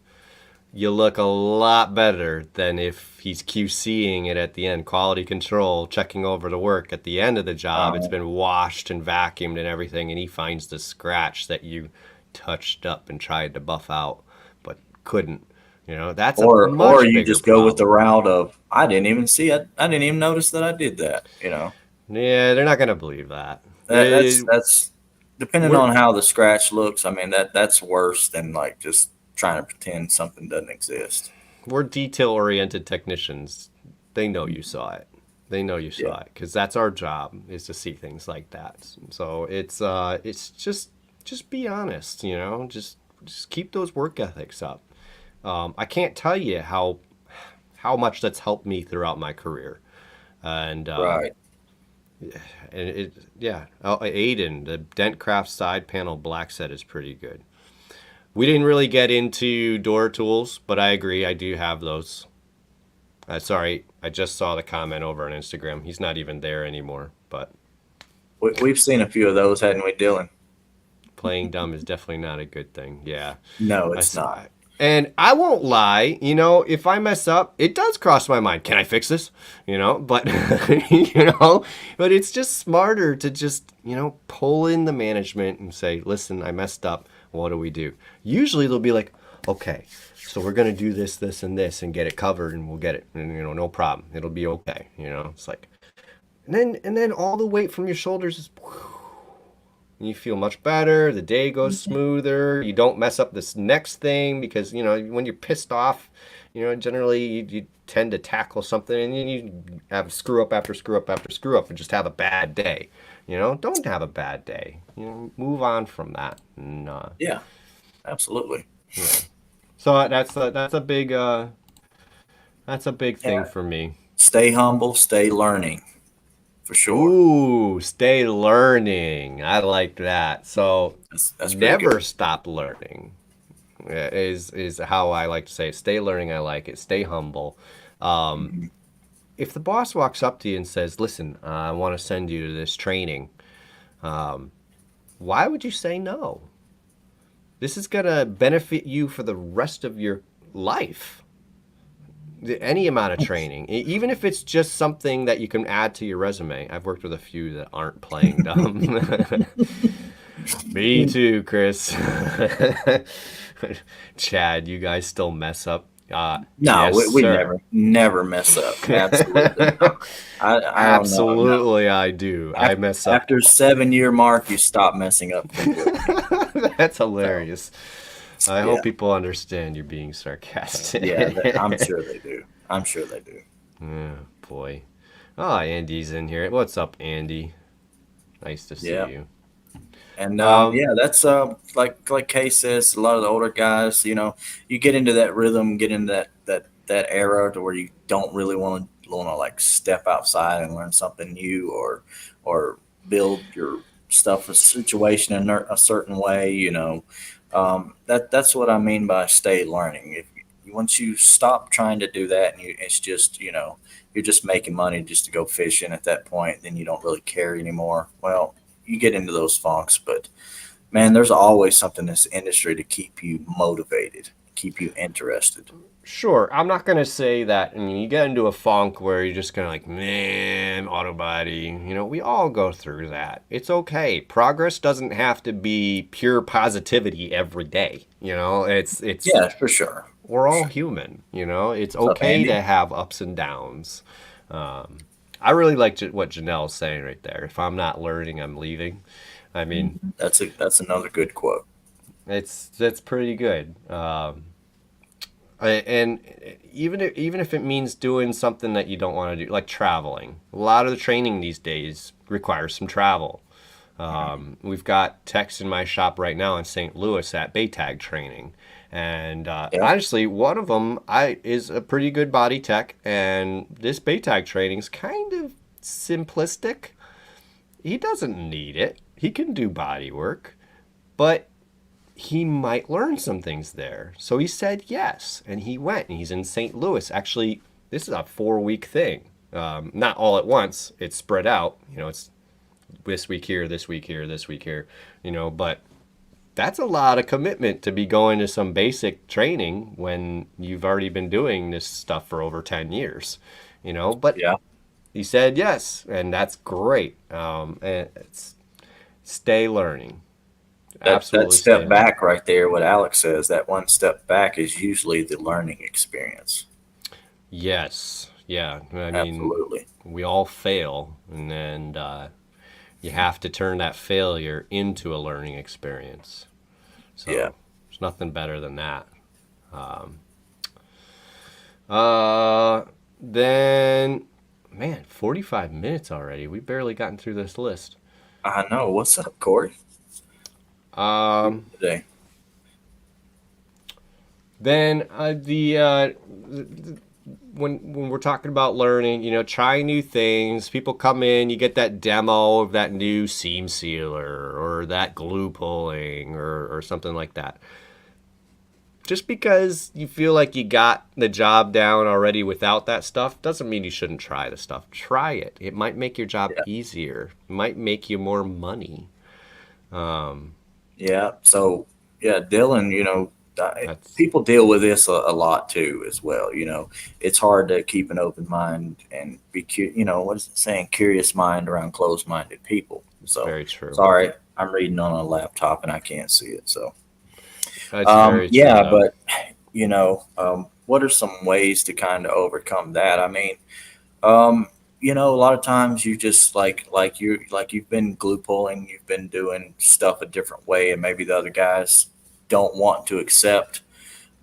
You look a lot better than if he's QCing it at the end, quality control, checking over the work at the end of the job. It's been washed and vacuumed and everything, and he finds the scratch that you touched up and tried to buff out, but couldn't. That's a much or you bigger just go with the problem. route of I didn't even see it. I didn't even notice that I did that. Yeah, they're not going to believe that. That's depending We're on how the scratch looks. I mean that's worse than like just trying to pretend something doesn't exist. we're detail-oriented technicians. They know you saw it. They know you Yeah. saw it because that's our job is to see things like that. So it's just be honest. Just keep those work ethics up. I can't tell you how much that's helped me throughout my career, and Right. yeah. Oh, Aiden, the Dentcraft side panel black set is pretty good. We didn't really get into door tools, but I agree. I do have those. Sorry, I just saw the comment over on Instagram. He's not even there anymore, but We've seen a few of those, hadn't we, Dylan? playing dumb is definitely not a good thing. Yeah. No, I it's saw not. it. And I won't lie, if I mess up, it does cross my mind. Can I fix this? But but it's just smarter to just, pull in the management and say, listen, I messed up. What do we do? Usually they'll be like, okay, so we're gonna do this, this, and this, and get it covered, and we'll get it, and no problem. It'll be okay. It's like, and then all the weight from your shoulders is. You feel much better. The day goes smoother. You don't mess up this next thing because, when you're pissed off, generally you tend to tackle something and you have screw up after screw up after screw up and just have a bad day. Don't have a bad day. Move on from that. And, Yeah, absolutely. so that's a big thing Yeah. for me. Stay humble, stay learning, for sure. Ooh, stay learning. I like that. So That's pretty never good. stop learning. Is how I like to say it. Stay learning. I like it. Stay humble. Mhm. If the boss walks up to you and says, "Listen, I want to send you to this training," why would you say no? This is gonna benefit you for the rest of your life. Any amount of training, even if it's just something that you can add to your resume. I've worked with a few that aren't playing dumb. Me too, Chris. Chad, you guys still mess up? No, Yes, we sir. never mess up. Absolutely not. I don't know. No. Absolutely, I do. I mess up. After 7 year mark, you stop messing up completely. That's So hilarious. I yeah, hope people understand you're being yeah, I'm sarcastic. sure they do. I'm sure they do. Oh, boy. Oh, Andy's in here. What's up, Andy? Nice to see Yeah. you. And Um, yeah, that's like Kay says, a lot of the older guys, you get into that rhythm, get into that era to where you don't really want to like step outside and learn something new or build your stuff a situation in a certain way. That's what I mean by stay learning. If once you stop trying to do that and it's just you're just making money just to go fishing at that point, then you don't really care anymore. Well, you get into those funks, but man, there's always something in this industry to keep you motivated, keep you interested. Sure, I'm not gonna say that. I mean, you get into a funk where you're just gonna like, man, auto body. We all go through that. It's okay. Progress doesn't have to be pure positivity every day. It's Yeah, for sure. we're For all sure. human. It's What's up, okay Andy? to have ups and downs. Um, I really like what Janelle's saying right there. If I'm not learning, I'm leaving. I mean, That's another good quote. that's pretty good. And even if it means doing something that you don't want to do, like traveling, a lot of the training these days requires some travel. We've got techs in my shop right now in St. Louis at Baytag training, and Yeah. honestly, one of them is a pretty good body tech, and this Baytag training is kind of simplistic. He doesn't need it. He can do body work, but he might learn some things there. So he said yes, and he went, and he's in St. Louis. Actually, this is a 4 week thing. Not all at once. It's spread out. It's this week here, this week here, this week here. But that's a lot of commitment to be going to some basic training when you've already been doing this stuff for over 10 years. But Yeah. he said yes, and that's great. And it's stay learning. That Absolutely stay step learning. back right there, what Alex says, that one step back is usually the learning experience. Yes. Yeah. I mean, Absolutely. we all fail, and then you have to turn that failure into a learning experience. So Yeah. there's nothing better than that. Uh, then, man, 45 minutes already. We've barely gotten through this list. I know. What's up, Corey? Um, Today. then when we're talking about learning, try new things. People come in, you get that demo of that new seam sealer or that glue pulling or something like that. Just because you feel like you got the job down already without that stuff doesn't mean you shouldn't try the stuff. Try it. It might make your job Yeah. easier. It might make you more money. Yeah. So, yeah, Dylan, That's people deal with this a lot too, as well. It's hard to keep an open mind and be, what is it saying? Curious mind around closed minded people. So, very true. sorry, I'm reading on a laptop and I can't see it. So, That's very true, yeah, though. but, what are some ways to kind of overcome that? I mean, a lot of times you just you've been glue pulling, you've been doing stuff a different way, and maybe the other guys don't want to accept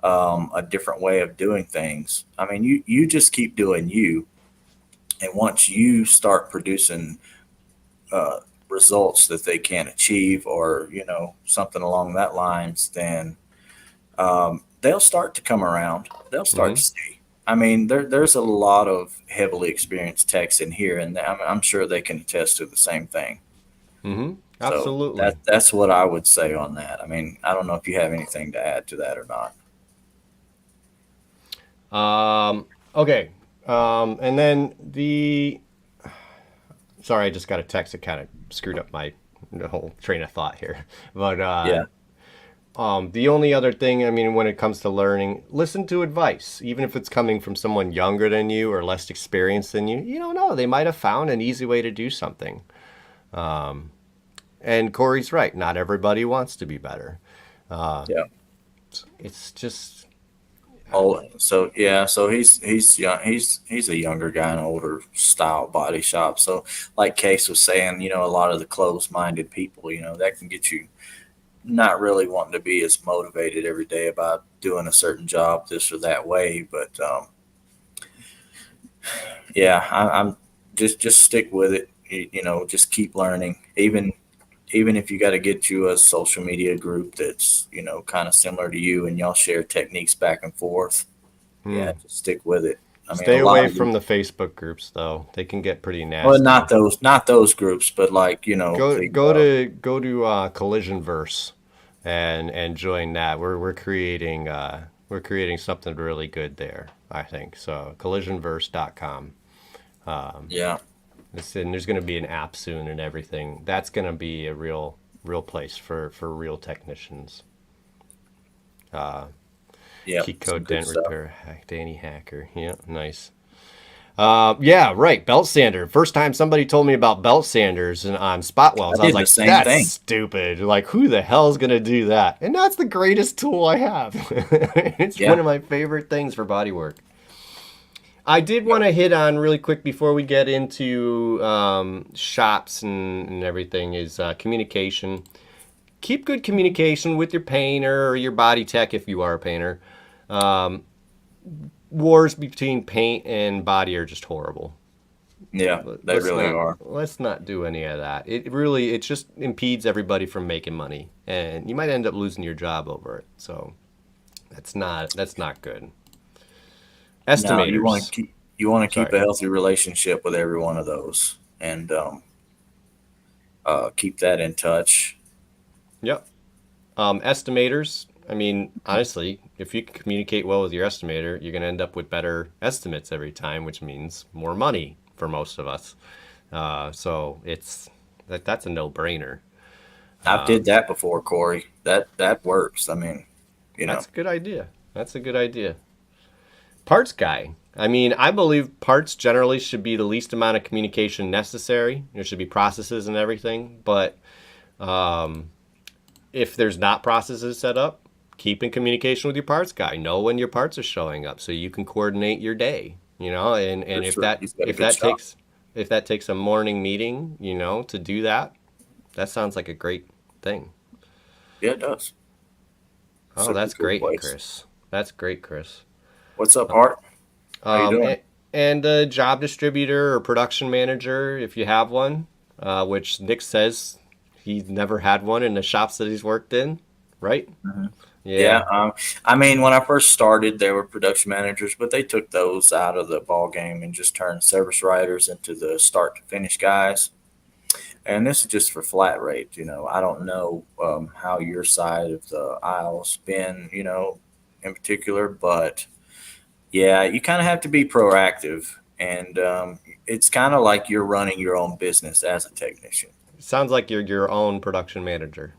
a different way of doing things. I mean, you just keep doing you, and once you start producing uh, results that they can't achieve, or something along that lines, then they'll start to come around. They'll start Hmm. to see. I mean, there's a lot of heavily experienced techs in here, and I'm sure they can attest to the same thing. Hmm. So Absolutely. that's what I would say on that. I mean, I don't know if you have anything to add to that or not. Okay. And then sorry, I just got a text that kind of screwed up my whole train of thought here. But Yeah, the only other thing, I mean, when it comes to learning, listen to advice, even if it's coming from someone younger than you or less experienced than you. You don't know. They might have found an easy way to do something. And Corey's right. Not everybody wants to be better. yeah. It's just, Oh, so yeah, so he's young. He's a younger guy in an older style body shop. So, like Case was saying, a lot of the closed-minded people, that can get you not really wanting to be as motivated every day about doing a certain job this or that way. But yeah, I'm just stick with it. Just keep learning. Even if you got to get you a social media group that's kind of similar to you, and y'all share techniques back and forth. Yeah, just stick with it. I mean, a stay lot away of from these, the Facebook groups, though. They can get pretty well, nasty. not those groups, but like Go the go to go to Collisionverse and join that. We're creating something really good there, I think. So collisionverse.com. yeah, And there's going to be an app soon and everything. That's going to be a real place for real technicians. yeah, Cheat some code good dent stuff. repair Danny Hacker. Yeah, nice. Yeah, right. Belt sander. First time somebody told me about belt sanders and on spot I welds, I was did the like, same "That's thing. stupid. Like, who the hell's gonna do that?" And that's the greatest tool I have. It's one Yeah, of my favorite things for body work. I did want to hit on really quick before we get into shops and everything is communication. Keep good communication with your painter or your body tech if you are a painter. Wars between paint and body are just horrible. yeah, they Let's really not are. do any of that. It just impedes everybody from making money, and you might end up losing your job over it. So that's not good. No, Estimators. you want to keep Sorry. a healthy relationship with every one of those, and keep that in touch. Yep. Estimators. I mean, honestly, if you can communicate well with your estimator, you're going to end up with better estimates every time, which means more money for most of us. So that's a no-brainer. I've did that before, Corey. That works. I mean, you know. That's a good idea. That's a good idea. Parts guy. I mean, I believe parts generally should be the least amount of communication necessary. There should be processes and everything, but if there's not processes set up, keep in communication with your parts guy. Know when your parts are showing up so you can coordinate your day. And For if sure. that He's got a if good that shop. takes a morning meeting, to do that, that sounds like a great thing. Yeah, it does. Oh, Super that's cool great, place. Chris. That's great, Chris. What's up, Art? How you Um, doing? and, and a job distributor or production manager, if you have one, which Nick says he's never had one in the shops that he's worked in, right? Yeah, Yeah. I mean, when I first started, there were production managers, but they took those out of the ball game and just turned service writers into the start to finish guys. And this is just for flat rate. I don't know how your side of the aisle's been, in particular, but yeah, you kind of have to be proactive, and it's kind of like you're running your own business as a technician. Sounds like you're your own production manager.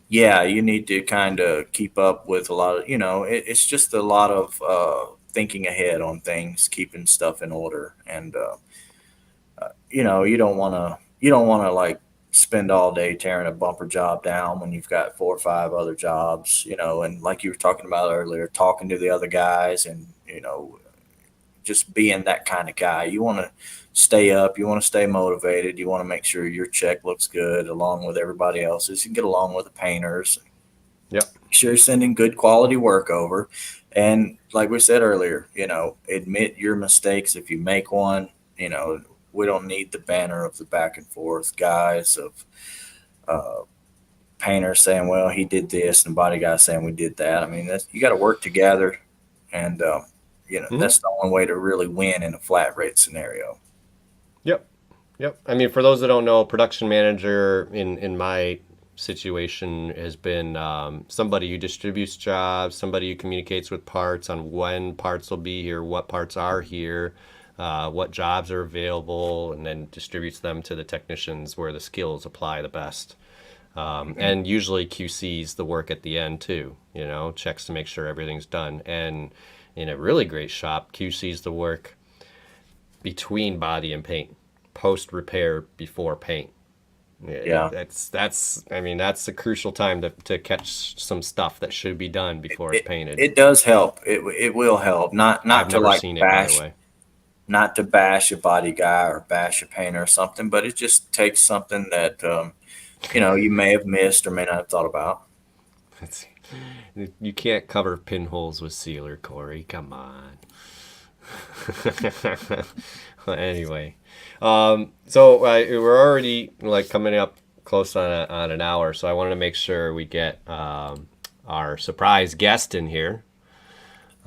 Yeah, you need to kind of keep up with a lot of, it's just a lot of thinking ahead on things, keeping stuff in order, and you don't want to like spend all day tearing a bumper job down when you've got 4 or 5 other jobs, and like you were talking about earlier, talking to the other guys, and just being that kind of guy. You want to stay up, you want to stay motivated, you want to make sure your check looks good along with everybody else's. You get along with the painters, Yep. make sure you're sending good quality work over. And like we said earlier, admit your mistakes if you make one. We don't need the banner of the back and forth guys of uh, painters saying, well, he did this, and body guy saying we did that. I mean, you got to work together, and Hmm. that's the only way to really win in a flat rate scenario. Yep. Yep. I mean, for those that don't know, production manager in my situation has been somebody who distributes jobs, somebody who communicates with parts on when parts will be here, what parts are here, what jobs are available, and then distributes them to the technicians where the skills apply the best. And usually QC's the work at the end too, checks to make sure everything's done. And in a really great shop, QC's the work between body and paint, post repair before paint. Yeah, That's I mean that's a crucial time to catch some stuff that should be done before it's it painted. it does help. It will help. Not I've not to never like seen it, by the bash, way. not to bash a body guy or bash a painter or something, but it just takes something that you may have missed or may not have thought about. It's, you can't cover pinholes with sealer, Corey. Come on. Well, anyway, so we're already like coming up close on an hour, so I wanted to make sure we get our surprise guest in here.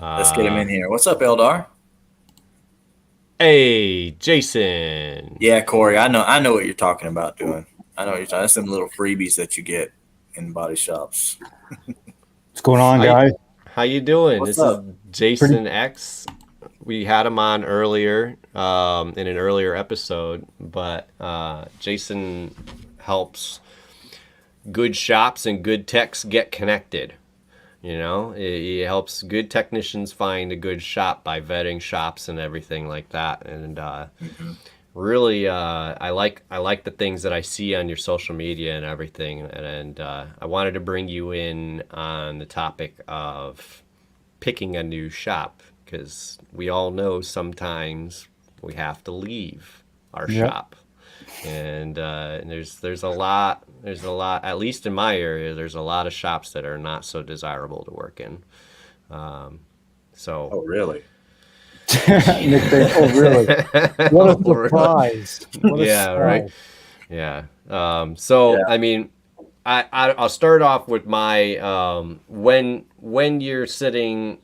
Let's get him in here. What's up, Eldar? Hey, Jason. Yeah, Corey, I know what you're talking about doing. I know what you're talking. That's some little freebies that you get in body shops. What's going on, How you, guys? how you doing? What's This is up? Pretty Jason X. We had him on earlier in an earlier episode, but Jason helps good shops and good techs get connected. He helps good technicians find a good shop by vetting shops and everything like that. And Mhm. really, I like the things that I see on your social media and everything. And I wanted to bring you in on the topic of picking a new shop because we all know sometimes we have to leave our Yep. shop. And there's a lot at least in my area there's a lot of shops that are not so desirable to work in. So Oh, really? Nick said, "Oh, really? What a Really? surprise! What a Yeah, right. surprise!" Yeah. So Yeah. I mean, I'll start off with my when you're sitting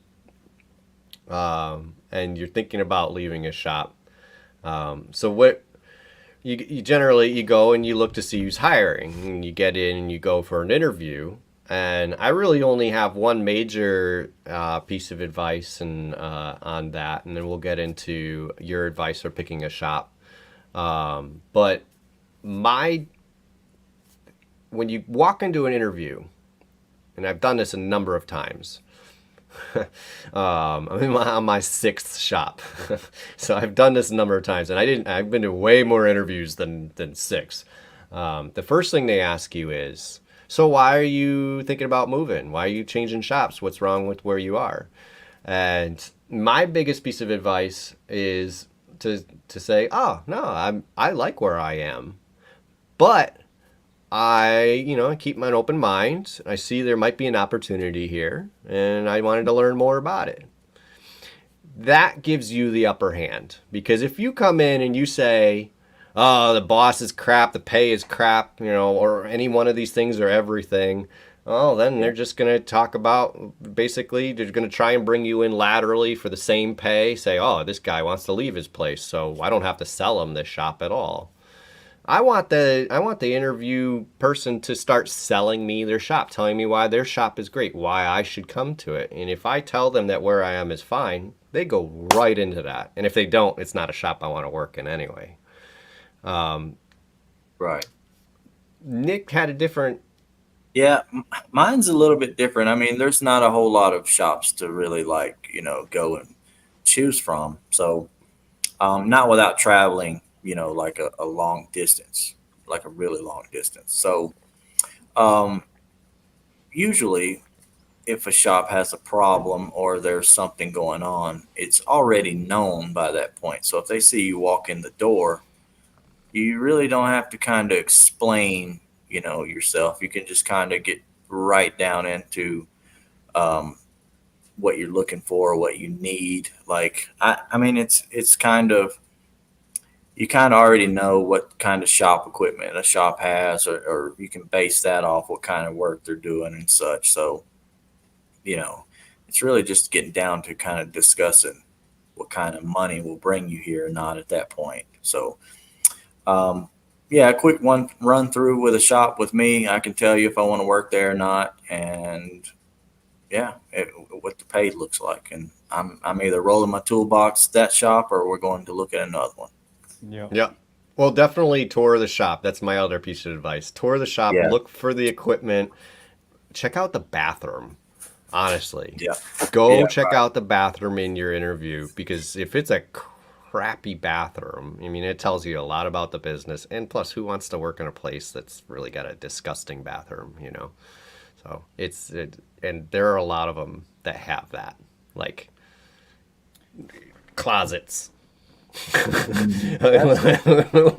and you're thinking about leaving a shop. So what you generally you go and you look to see who's hiring, and you get in and you go for an interview, And I really only have one major piece of advice and on that, and then we'll get into your advice for picking a shop. But my when you walk into an interview, and I've done this a number of times. I'm on my sixth shop, so I've done this a number of times, and I've been to way more interviews than six. The first thing they ask you is, so why are you thinking about moving? Why are you changing shops? What's wrong with where you are? And my biggest piece of advice is to say, oh no, I like where I am, but I keep an open mind. I see there might be an opportunity here, and I wanted to learn more about it. That gives you the upper hand, because if you come in and you say, oh, the boss is crap, the pay is crap, or any one of these things or everything, oh, then they're just going to talk about, basically, they're going to try and bring you in laterally for the same pay, say, oh, this guy wants to leave his place, so I don't have to sell him this shop at all. I want the interview person to start selling me their shop, telling me why their shop is great, why I should come to it. And if I tell them that where I am is fine, they go right into that. And if they don't, it's not a shop I want to work in anyway. Right. Nick had a different. Yeah, mine's a little bit different. I mean, there's not a whole lot of shops to really go and choose from. So, not without traveling, like a long distance, like a really long distance. So, usually if a shop has a problem or there's something going on, it's already known by that point. So if they see you walk in the door, you really don't have to kind of explain, yourself. You can just kind of get right down into what you're looking for, what you need. Like, I mean, it's kind of, you kind of already know what kind of shop equipment a shop has, or you can base that off what kind of work they're doing and such. So, it's really just getting down to kind of discussing what kind of money will bring you here or not at that point. So, a quick one run through with a shop with me. I can tell you if I want to work there or not, and what the pay looks like. And I'm either rolling my toolbox that shop, or we're going to look at another one. Yeah. Well, definitely tour the shop. That's my other piece of advice. Tour the shop, look for the equipment, check out the bathroom. Honestly, go check out the bathroom in your interview, because if it's a crappy bathroom, I mean, it tells you a lot about the business. And plus, who wants to work in a place that's really got a disgusting bathroom, So and there are a lot of them that have that, like closets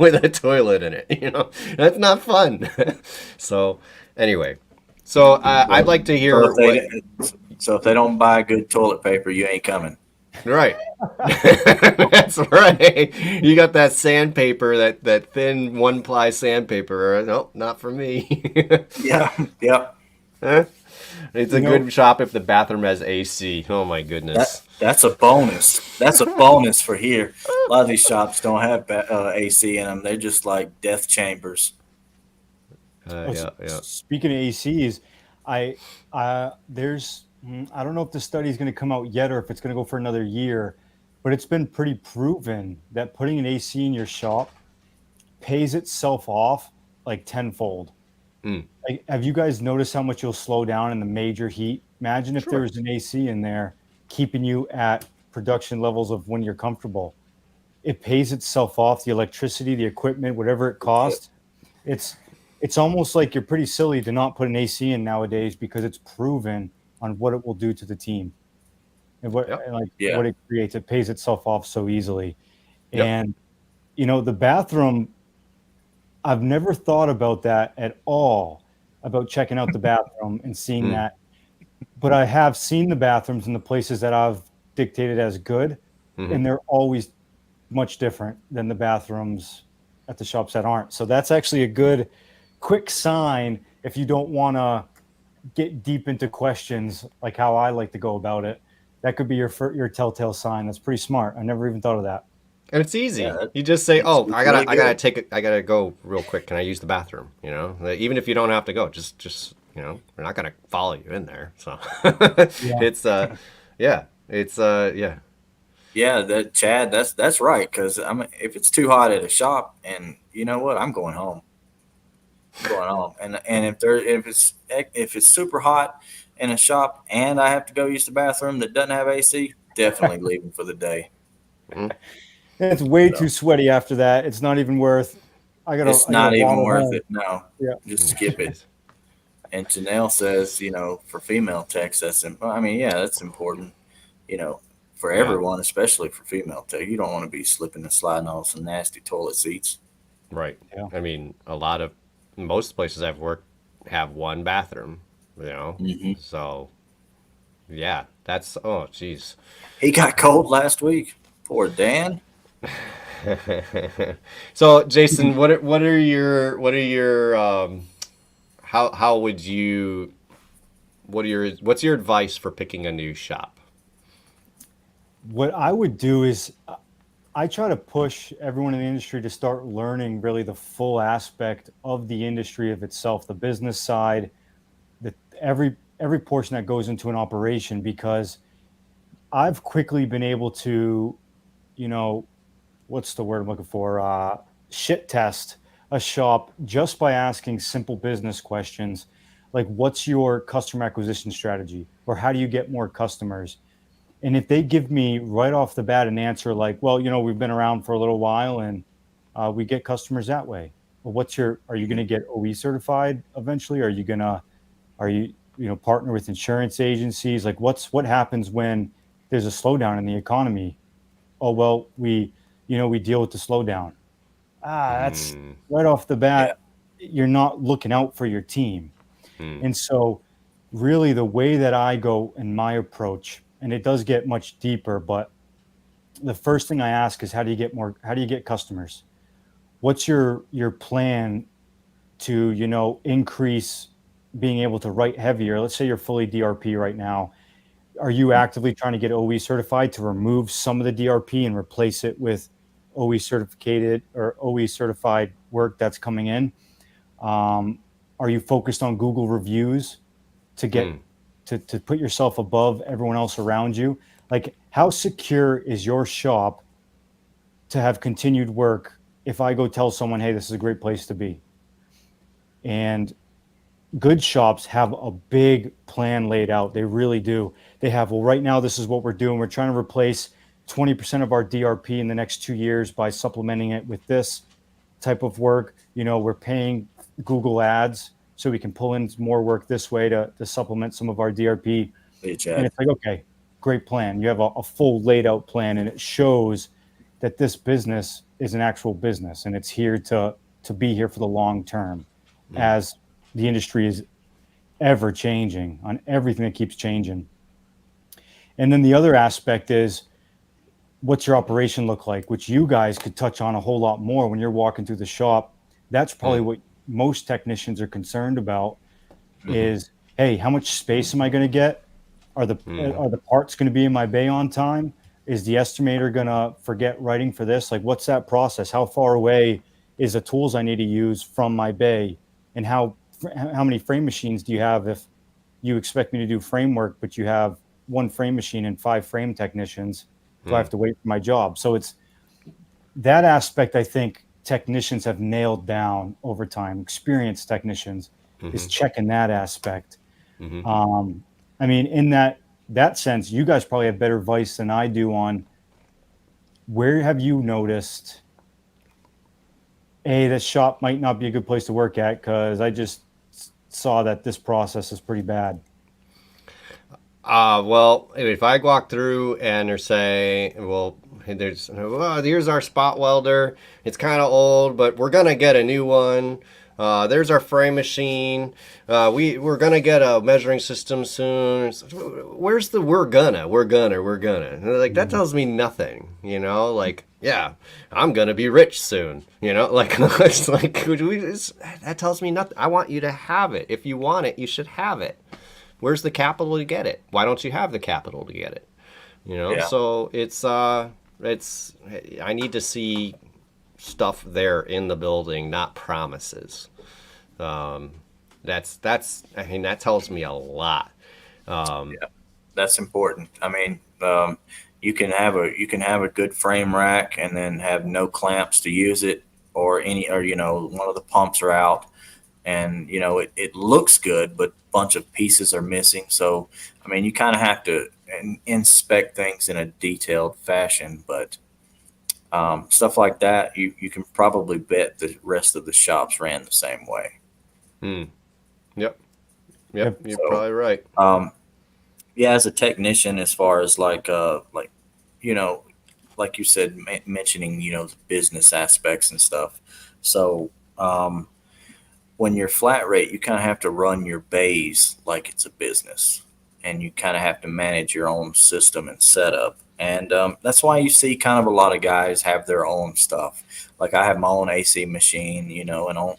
with a toilet in it. That's not fun. So anyway. So I'd like to hear. So if they don't buy good toilet paper, you ain't coming. Right. That's right. You got that sandpaper, that thin one-ply sandpaper. Nope, not for me. Yeah. Huh? It's a good shop if the bathroom has AC. Oh my goodness. That's a bonus. That's a bonus for here. A lot of these shops don't have AC in them. They're just like death chambers. Yeah. Speaking of ACs, there's I don't know if the study is going to come out yet or if it's going to go for another year, but it's been pretty proven that putting an AC in your shop pays itself off like tenfold. Like, have you guys noticed how much you'll slow down in the major heat? Imagine if there was an AC in there keeping you at production levels of when you're comfortable. It pays itself off. The electricity, the equipment, whatever it costs. It's almost like you're pretty silly to not put an AC in nowadays, because it's proven on what it will do to the team and what it creates. It pays itself off so easily. Yep. And, the bathroom, I've never thought about that at all, about checking out the bathroom and seeing that. But I have seen the bathrooms in the places that I've dictated as good, and they're always much different than the bathrooms at the shops that aren't. So that's actually a good quick sign if you don't want to get deep into questions like how I like to go about it. That could be your telltale sign. That's pretty smart. I never even thought of that. And it's easy. You just say, "Oh, I gotta go real quick. Can I use the bathroom?" Even if you don't have to go, just You know, we're not gonna follow you in there. So Yeah. it's yeah, it's yeah. Yeah, that Chad, that's right. Because I mean, if it's too hot at a shop, and you know what, I'm going home. I'm going home. And if it's super hot in a shop, and I have to go use the bathroom that doesn't have AC, definitely leaving for the day. Mhm. It's way So too sweaty after that. It's not even worth. it's I gotta not even waddle worth home. it. No, Yeah. just skip it. And Janelle says, for female techs, I mean, yeah, that's important, you know, for Yeah, everyone, especially for female tech. You don't want to be slipping and sliding on some nasty toilet seats. right. Yeah. I mean, most places I've worked have one bathroom, you know. Hmm. So yeah, that's oh geez. He got cold last week. Poor Dan. So Jason, what are your how would you what's your advice for picking a new shop? What I would do is I try to push everyone in the industry to start learning really the full aspect of the industry of itself, the business side, the every portion that goes into an operation, because I've quickly been able to, you know, what's the word I'm looking for? Shit test a shop just by asking simple business questions like, what's your customer acquisition strategy? Or how do you get more customers? And if they give me right off the bat an answer like, well, we've been around for a little while and we get customers that way. Well, are you going to get OE certified eventually? Are you, partner with insurance agencies? Like what happens when there's a slowdown in the economy? Oh, well, we deal with the slowdown. That's Mm, right off the Yeah. bat. You're not looking out for your team. mm, And so, really, the way that I go in my approach, and it does get much deeper, but the first thing I ask is, how do you get customers? What's your plan to, increase being able to write heavier? Let's say you're fully DRP right now. Are you actively trying to get OE certified to remove some of the DRP and replace it with OE certificated or OE certified work that's coming in? Um, are you focused on Google reviews to get mm, to put yourself above everyone else around you? Like, how secure is your shop to have continued work if I go tell someone, hey, this is a great place to be? And good shops have a big plan laid out. They really do. They have, well, right now, this is what we're doing. We're trying to replace 20% of our DRP in the next 2 years by supplementing it with this type of work. We're paying Google ads so we can pull in more work this way to supplement some of our DRP. Hey, And Chad. it's like, okay, great plan. You have a full laid out plan, and it shows that this business is an actual business and it's here to be here for the long term, mm, as the industry is ever changing on everything that keeps changing. And then the other aspect is, what's your operation look like, which you guys could touch on a whole lot more when you're walking through the shop. That's probably mm, what most technicians are concerned about Hmm. is, hey, how much space am I going to get? mm, Are the parts going to be in my bay on time? Is the estimator going to forget writing for this? Like, what's that process? How far away is the tools I need to use from my bay? And how many frame machines do you have if you expect me to do framework, but you have one frame machine and 5 frame technicians? Do I mm, have to wait for my job? So it's that aspect. I think technicians have nailed down over time. Experienced technicians is mhm, checking that aspect. mhm. Um, I mean, in that sense, you guys probably have better advice than I do on where have you noticed, hey, this shop might not be a good place to work at because I just saw that this process is pretty bad. Well, if I walk through and they're say, well, here's our spot welder. It's kind of old, but we're gonna get a new one. There's our frame machine. We're gonna get a measuring system soon. Where's the we're gonna? And they're like, that tells me nothing. Like, yeah, I'm gonna be rich soon. Like it's like that tells me nothing. I want you to have it. If you want it, you should have it. Where's the capital to get it? Why don't you have the capital to get it? Yeah. So it's I need to see stuff there in the building, not promises. Um, That's I mean that tells me a lot. Um, That's important. I mean, you can have a good frame rack and then have no clamps to use it, or any, or one of the pumps are out, and it looks good, but a bunch of pieces are missing. So I mean, you kind of have to inspect things in a detailed fashion, but stuff like that, you can probably bet the rest of the shops ran the same way. hmm, yep, yep, Yep. you're So probably right. yeah, as a technician, as far as like you know like you said, mentioning the business aspects and stuff. So when you're flat rate, you kind of have to run your bays like it's a business, and you kind of have to manage your own system and setup. And that's why you see kind of a lot of guys have their own stuff. Like I have my own AC machine, and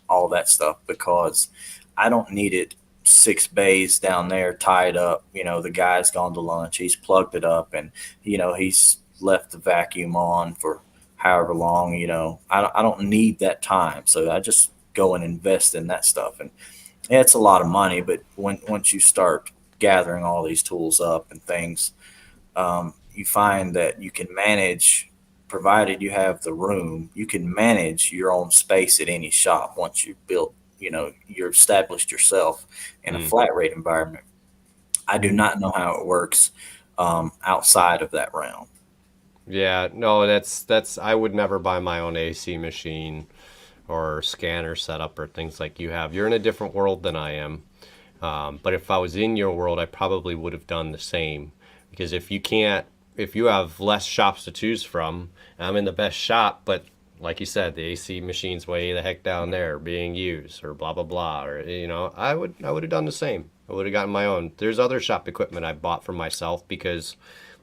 all that stuff, because I don't need it 6 bays down there tied up. The guy's gone to lunch, he's plugged it up, and he's left the vacuum on for however long. I don't need that time, so I just go and invest in that stuff. And yeah, it's a lot of money, but once you start gathering all these tools up and things, you find that you can manage, provided you have the room, you can manage your own space at any shop once you've built, you're established yourself in a Mm. flat rate environment. I do not know how it works outside of that realm. Yeah, no, that's I would never buy my own AC machine or scanner setup or things like you have. You're in a different world than I am. But if I was in your world, I probably would have done the same. Because if you have less shops to choose from, I'm in the best shop, but like you said, the AC machine's way the heck down there being used or blah blah blah, or I would have done the same. I would have gotten my own. There's other shop equipment I bought for myself because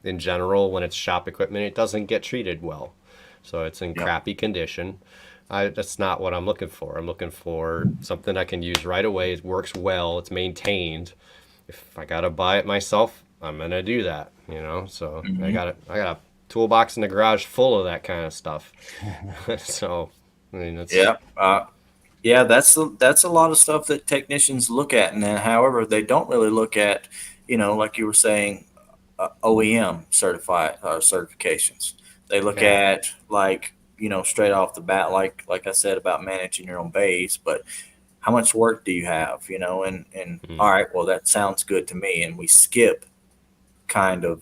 in general when it's shop equipment it doesn't get treated well. So it's in Yep. crappy condition. That's not what I'm looking for. I'm looking for something I can use right away. It works well. It's maintained. If I gotta buy it myself, I'm gonna do that. So Mhm. I got a toolbox in the garage full of that kind of stuff. So I mean, it's Yeah. Yeah, that's a lot of stuff that technicians look at, and then, however, they don't really look at, like you were saying, OEM certified or certifications. They look yeah. at, like, straight off the bat, like I said about managing your own base, but how much work do you have, and Mm. all right, well, that sounds good to me, and we skip kind of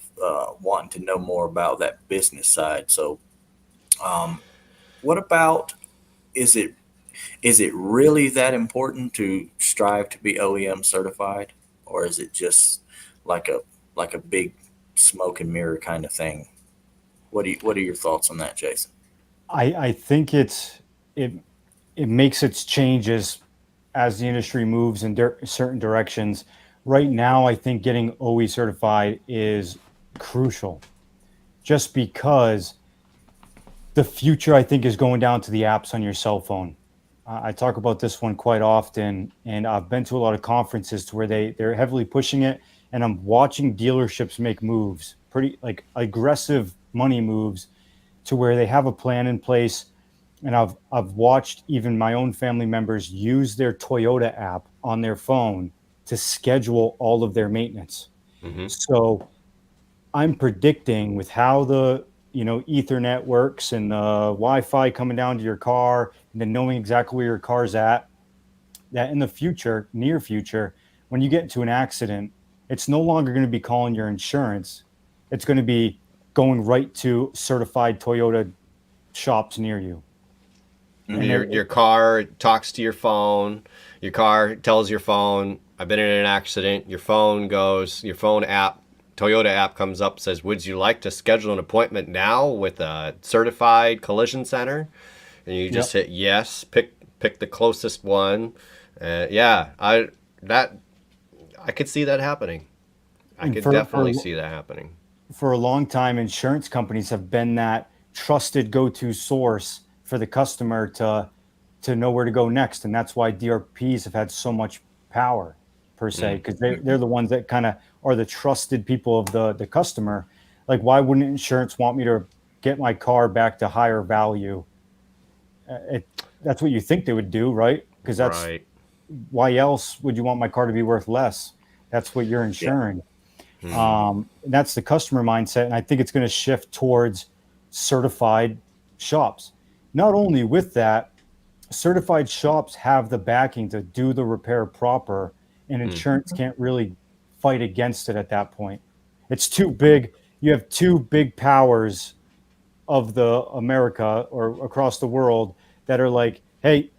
wanting to know more about that business side. So, um, what about, is it really that important to strive to be OEM certified, or is it just like a big smoke and mirror kind of thing? What are your thoughts on that, Jason? I think it it makes its changes as the industry moves in certain directions. Right now, I think getting OE certified is crucial, just because the future I think is going down to the apps on your cell phone. I talk about this one quite often, and I've been to a lot of conferences to where they're heavily pushing it, and I'm watching dealerships make moves, pretty like aggressive money moves, to where they have a plan in place. And I've watched even my own family members use their Toyota app on their phone to schedule all of their maintenance. Hmm. So I'm predicting, with how the Ethernet works and the Wi-Fi coming down to your car, and then knowing exactly where your car's at, that in the future, near future, when you get into an accident, it's no longer going to be calling your insurance. It's going to be going right to certified Toyota shops near you. And Hmm. Your car talks to your phone. Your car tells your phone, "I've been in an accident." Your phone goes. Your phone app, Toyota app, comes up, says, "Would you like to schedule an appointment now with a certified collision center?" And you just yep. hit yes. Pick the closest one. Yeah, that I could see that happening. I And could definitely see that happening. for a long time, insurance companies have been that trusted go-to source for the customer to know where to go next, and that's why DRPs have had so much power, per se, Mm. because they're the ones that kind of are the trusted people of the customer. Like, why wouldn't insurance want me to get my car back to higher value? That's what you think they would do, right? Because that's Right. why else would you want my car to be worth less? That's what you're Yeah. insuring. Hmm. That's the customer mindset, and I think it's going to shift towards certified shops. Not only with that, certified shops have the backing to do the repair proper, and Mm. insurance can't really fight against it at that point. It's too big. You have two big powers of the America or across the world that are like, hey,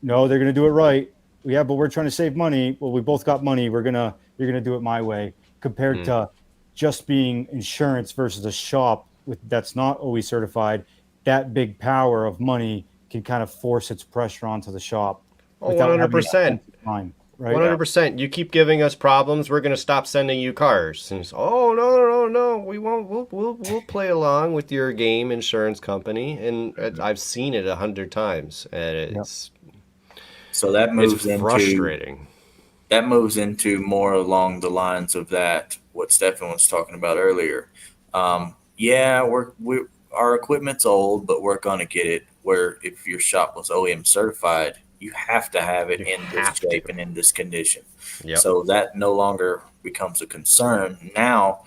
no, they're going to do it right. Yeah, but we're trying to save money. Well, we both got money. You're gonna do it my way. Compared Mm. to just being insurance versus a shop with that's not always certified, that big power of money can kind of force its pressure onto the shop Oh, without having an 100%. offensive time, right? Yeah. 100%. You keep giving us problems, we're going to stop sending you cars. And it's, oh, no, no, no, no. We won't. We'll play along with your game, insurance company. And I've seen it 100 times. And Yep. So that it's moves into frustrating. more along the lines of that what Stefan was talking about earlier. Yeah, we our equipment's old, but we're gonna get it. Where if your shop was OEM certified, you have to have it You in this have to. shape and in this condition. Yep. So that no longer becomes a concern. Now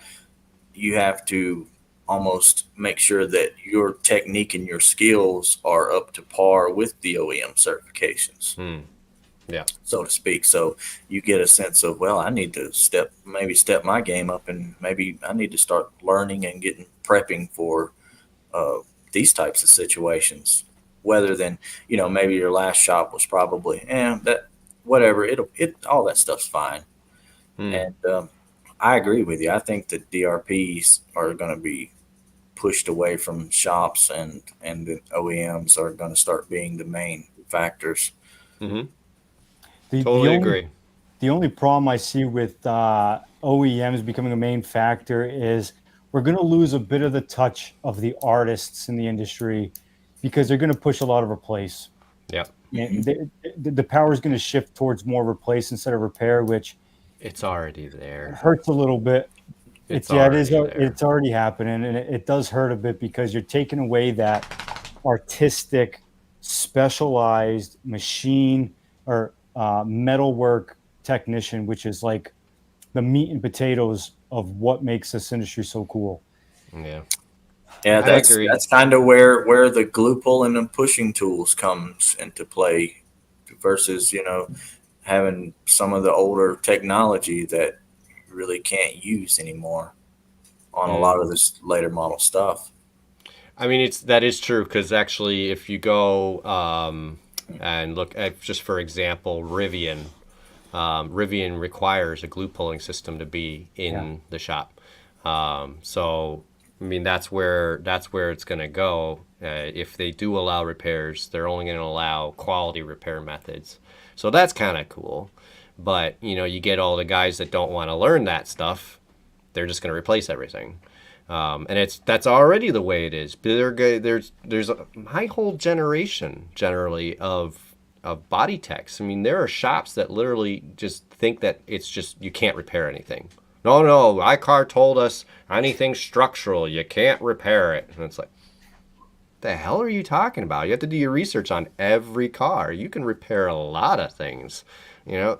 you have to almost make sure that your technique and your skills are up to par with the OEM certifications, Hmm. Yeah. so to speak. So you get a sense of, well, I need to maybe step my game up, and maybe I need to start learning and getting prepping for uh, these types of situations. Whether than maybe your last shop was probably that whatever it all that stuff's fine. Hmm. And I agree with you. I think that DRPs are going to be pushed away from shops, and the OEMs are going to start being the main factors. Mm-hmm. The the Totally only agree. the only problem I see with OEMs becoming a main factor is we're going to lose a bit of the touch of the artists in the industry because they're going to push a lot of replace. Yep. And the power is going to shift towards more replace instead of repair, which It's already there. hurts a little bit. It's It is already there. it's already happening, and it does hurt a bit because you're taking away that artistic, specialized machine or metalwork technician, which is like the meat and potatoes of what makes this industry so cool. Yeah. Yeah, I agree. that's kind of where the glue pulling and pushing tools comes into play versus having some of the older technology that you really can't use anymore on a Hmm. lot of this later model stuff. I mean, that is true because actually, if you go and look at, just for example, Rivian, Rivian requires a glue pulling system to be in Yeah. the shop. So, I mean, that's where it's going to go. If they do allow repairs, they're only going to allow quality repair methods. So that's kind of cool. But you get all the guys that don't want to learn that stuff. They're just going to replace everything. And that's already the way it is. There's my whole generation generally of body techs. I mean, there are shops that literally just think that it's just you can't repair anything. No, no, iCar told us anything structural, you can't repair it. And it's like, the hell are you talking about? You have to do your research on every car. You can repair a lot of things,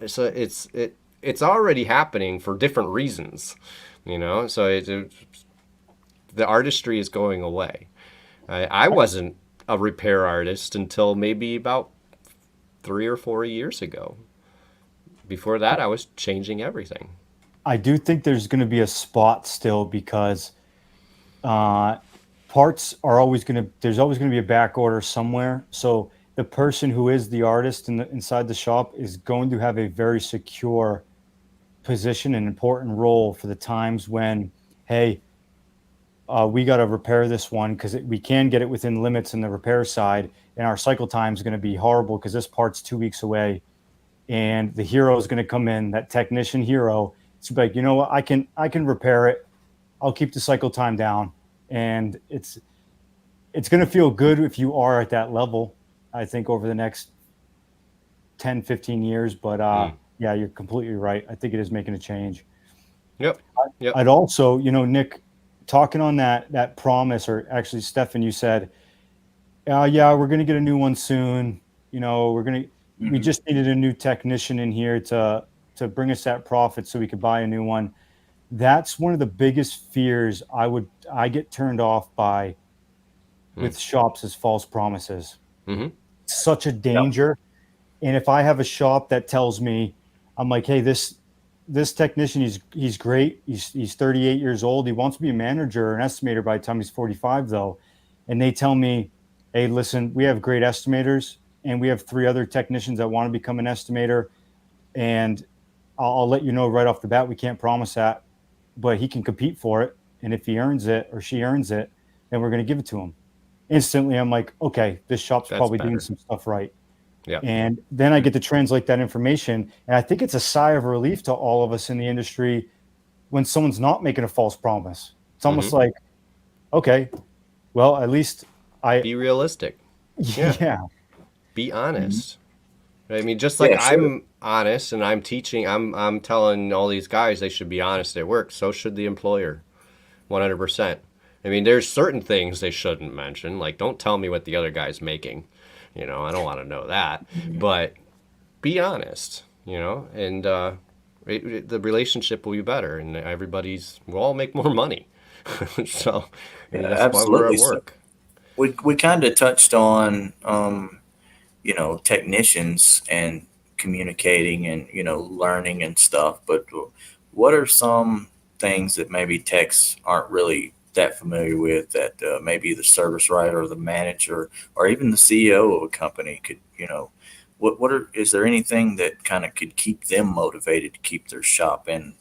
So it's already happening for different reasons, So the artistry is going away. I wasn't a repair artist until maybe about 3 or 4 years ago. Before that, I was changing everything. I do think there's going to be a spot still because uh, parts are always going to, there's always going to be a back order somewhere. So the person who is the artist inside the shop is going to have a very secure position and important role for the times when, hey, we got to repair this one because we can get it within limits in the repair side, and our cycle time is going to be horrible because this part's 2 weeks away, and the hero is going to come in, that technician hero. It's like, you know what, I can repair it. I'll keep the cycle time down, and it's going to feel good if you are at that level. I think over the next 10, 15 years, but Mm. yeah, you're completely right. I think it is making a change. Yep. Yep. I'd also, Nick, talking on that promise, or actually, Stefan, you said, yeah, we're going to get a new one soon. We're going to. we just needed a new technician in here to bring us that profit so we could buy a new one. That's one of the biggest fears I get turned off by with shops is false promises. Mm-hmm. Such a Yep. danger. And if I have a shop that tells me, I'm like, hey, this technician, he's great. He's 38 years old. He wants to be a manager or an estimator by the time he's 45 though. And they tell me, hey, listen, we have great estimators and we have 3 other technicians that want to become an estimator. And I'll let you know right off the bat, we can't promise that, but he can compete for it. And if he earns it or she earns it, then we're going to give it to him. Instantly, I'm like, okay, this shop's That's probably better. doing some stuff right. Yeah. And then I get to translate that information. And I think it's a sigh of relief to all of us in the industry when someone's not making a false promise. It's almost like, okay, well, at least Be realistic. yeah. Be honest. I mean, just like Yeah, sure. I'm honest and I'm teaching, I'm telling all these guys they should be honest at work. So should the employer, 100%. I mean, there's certain things they shouldn't mention, like don't tell me what the other guy's making. I don't want to know that. But be honest. And the relationship will be better, and we'll all make more money. So Yeah, that's why we're absolutely. at So work. we kind of touched on technicians and communicating and learning and stuff, but what are some things that maybe techs aren't really that familiar with that maybe the service writer or the manager or even the CEO of a company could is there anything that kind of could keep them motivated to keep their shop and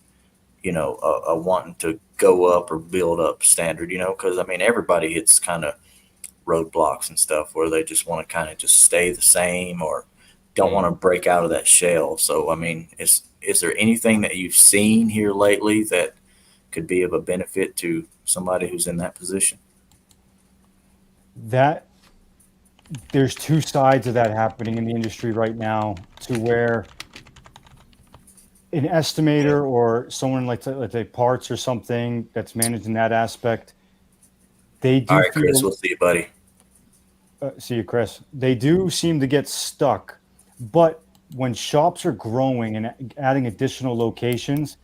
wanting to go up or build up standard, because I mean everybody hits kind of roadblocks and stuff where they just want to kind of just stay the same or don't want to break out of that shell. So I mean, is there anything that you've seen here lately that could be of a benefit to somebody who's in that position? That there's 2 sides of that happening in the industry right now to where an estimator or someone like let's say parts or something that's managing that aspect, they All do right, Chris, feel we'll see you, buddy. see you, Chris. They do seem to get stuck, but when shops are growing and adding additional locations,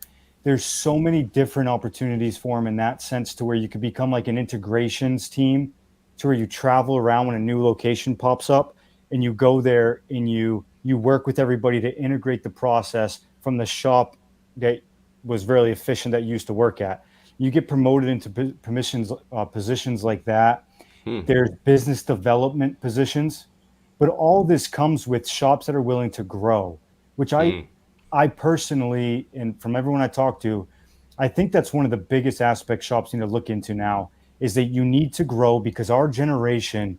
there's so many different opportunities for them in that sense to where you could become like an integrations team to where you travel around when a new location pops up and you go there and you work with everybody to integrate the process from the shop that was very efficient that you used to work at. You get promoted into positions like that. There's business development positions, but all this comes with shops that are willing to grow, which I personally, and from everyone I talk to, I think that's one of the biggest aspects shops need to look into now is that you need to grow because our generation,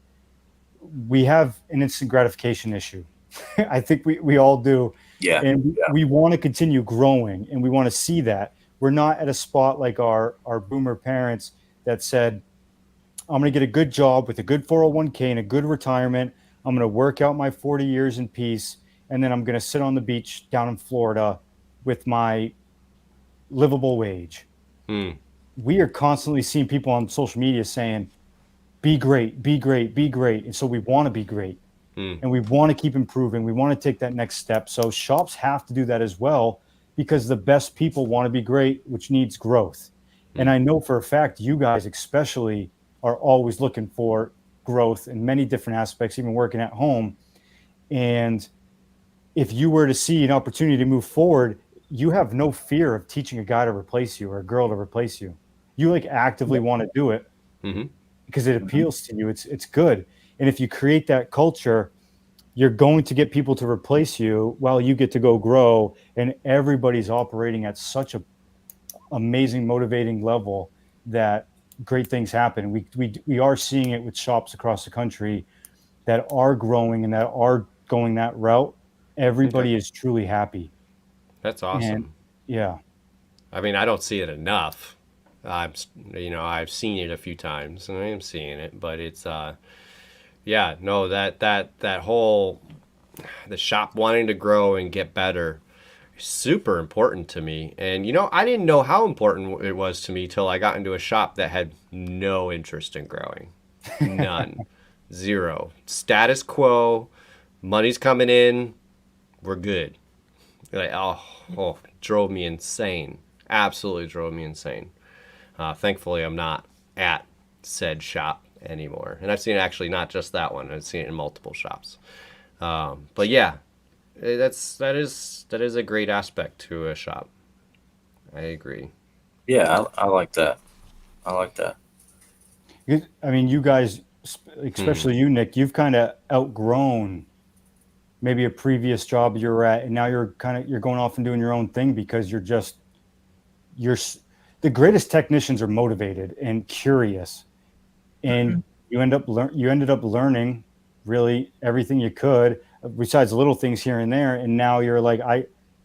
we have an instant gratification issue. I think we all do. Yeah, And yeah, we want to continue growing and we want to see that. We're not at a spot like our boomer parents that said, I'm going to get a good job with a good 401k and a good retirement. I'm going to work out my 40 years in peace. And then I'm going to sit on the beach down in Florida with my livable wage. We are constantly seeing people on social media saying, be great, be great, be great. And so we want to be great and we want to keep improving. We want to take that next step. So shops have to do that as well because the best people want to be great, which needs growth. And I know for a fact, you guys especially are always looking for growth in many different aspects, even working at home. And if you were to see an opportunity to move forward, you have no fear of teaching a guy to replace you or a girl to replace you. You like actively want to do it because it appeals to you. It's good. And if you create that culture, you're going to get people to replace you while you get to go grow. And everybody's operating at such a amazing, motivating level that great things happen. We are seeing it with shops across the country that are growing and that are going that route. Everybody is truly happy. That's And awesome. yeah, I mean, I don't see it enough. I've seen it a few times, and I am seeing it, but it's yeah, no, that whole the shop wanting to grow and get better is super important to me. And I didn't know how important it was to me till I got into a shop that had no interest in growing, none, zero, status quo. Money's coming in, we're good. Like, oh, drove me insane. Absolutely drove me insane. Thankfully, I'm not at said shop anymore, and I've seen actually not just that one. I've seen it in multiple shops. But yeah, that is a great aspect to a shop. I agree. Yeah, I like that. I like that. I mean, you guys, Hmm. especially you, Nick, you've kind of outgrown maybe a previous job you were at, and now you're going off and doing your own thing because you're the greatest technicians are motivated and curious, Hmm. and you ended up learning really everything you could besides little things here and there, and now you're like,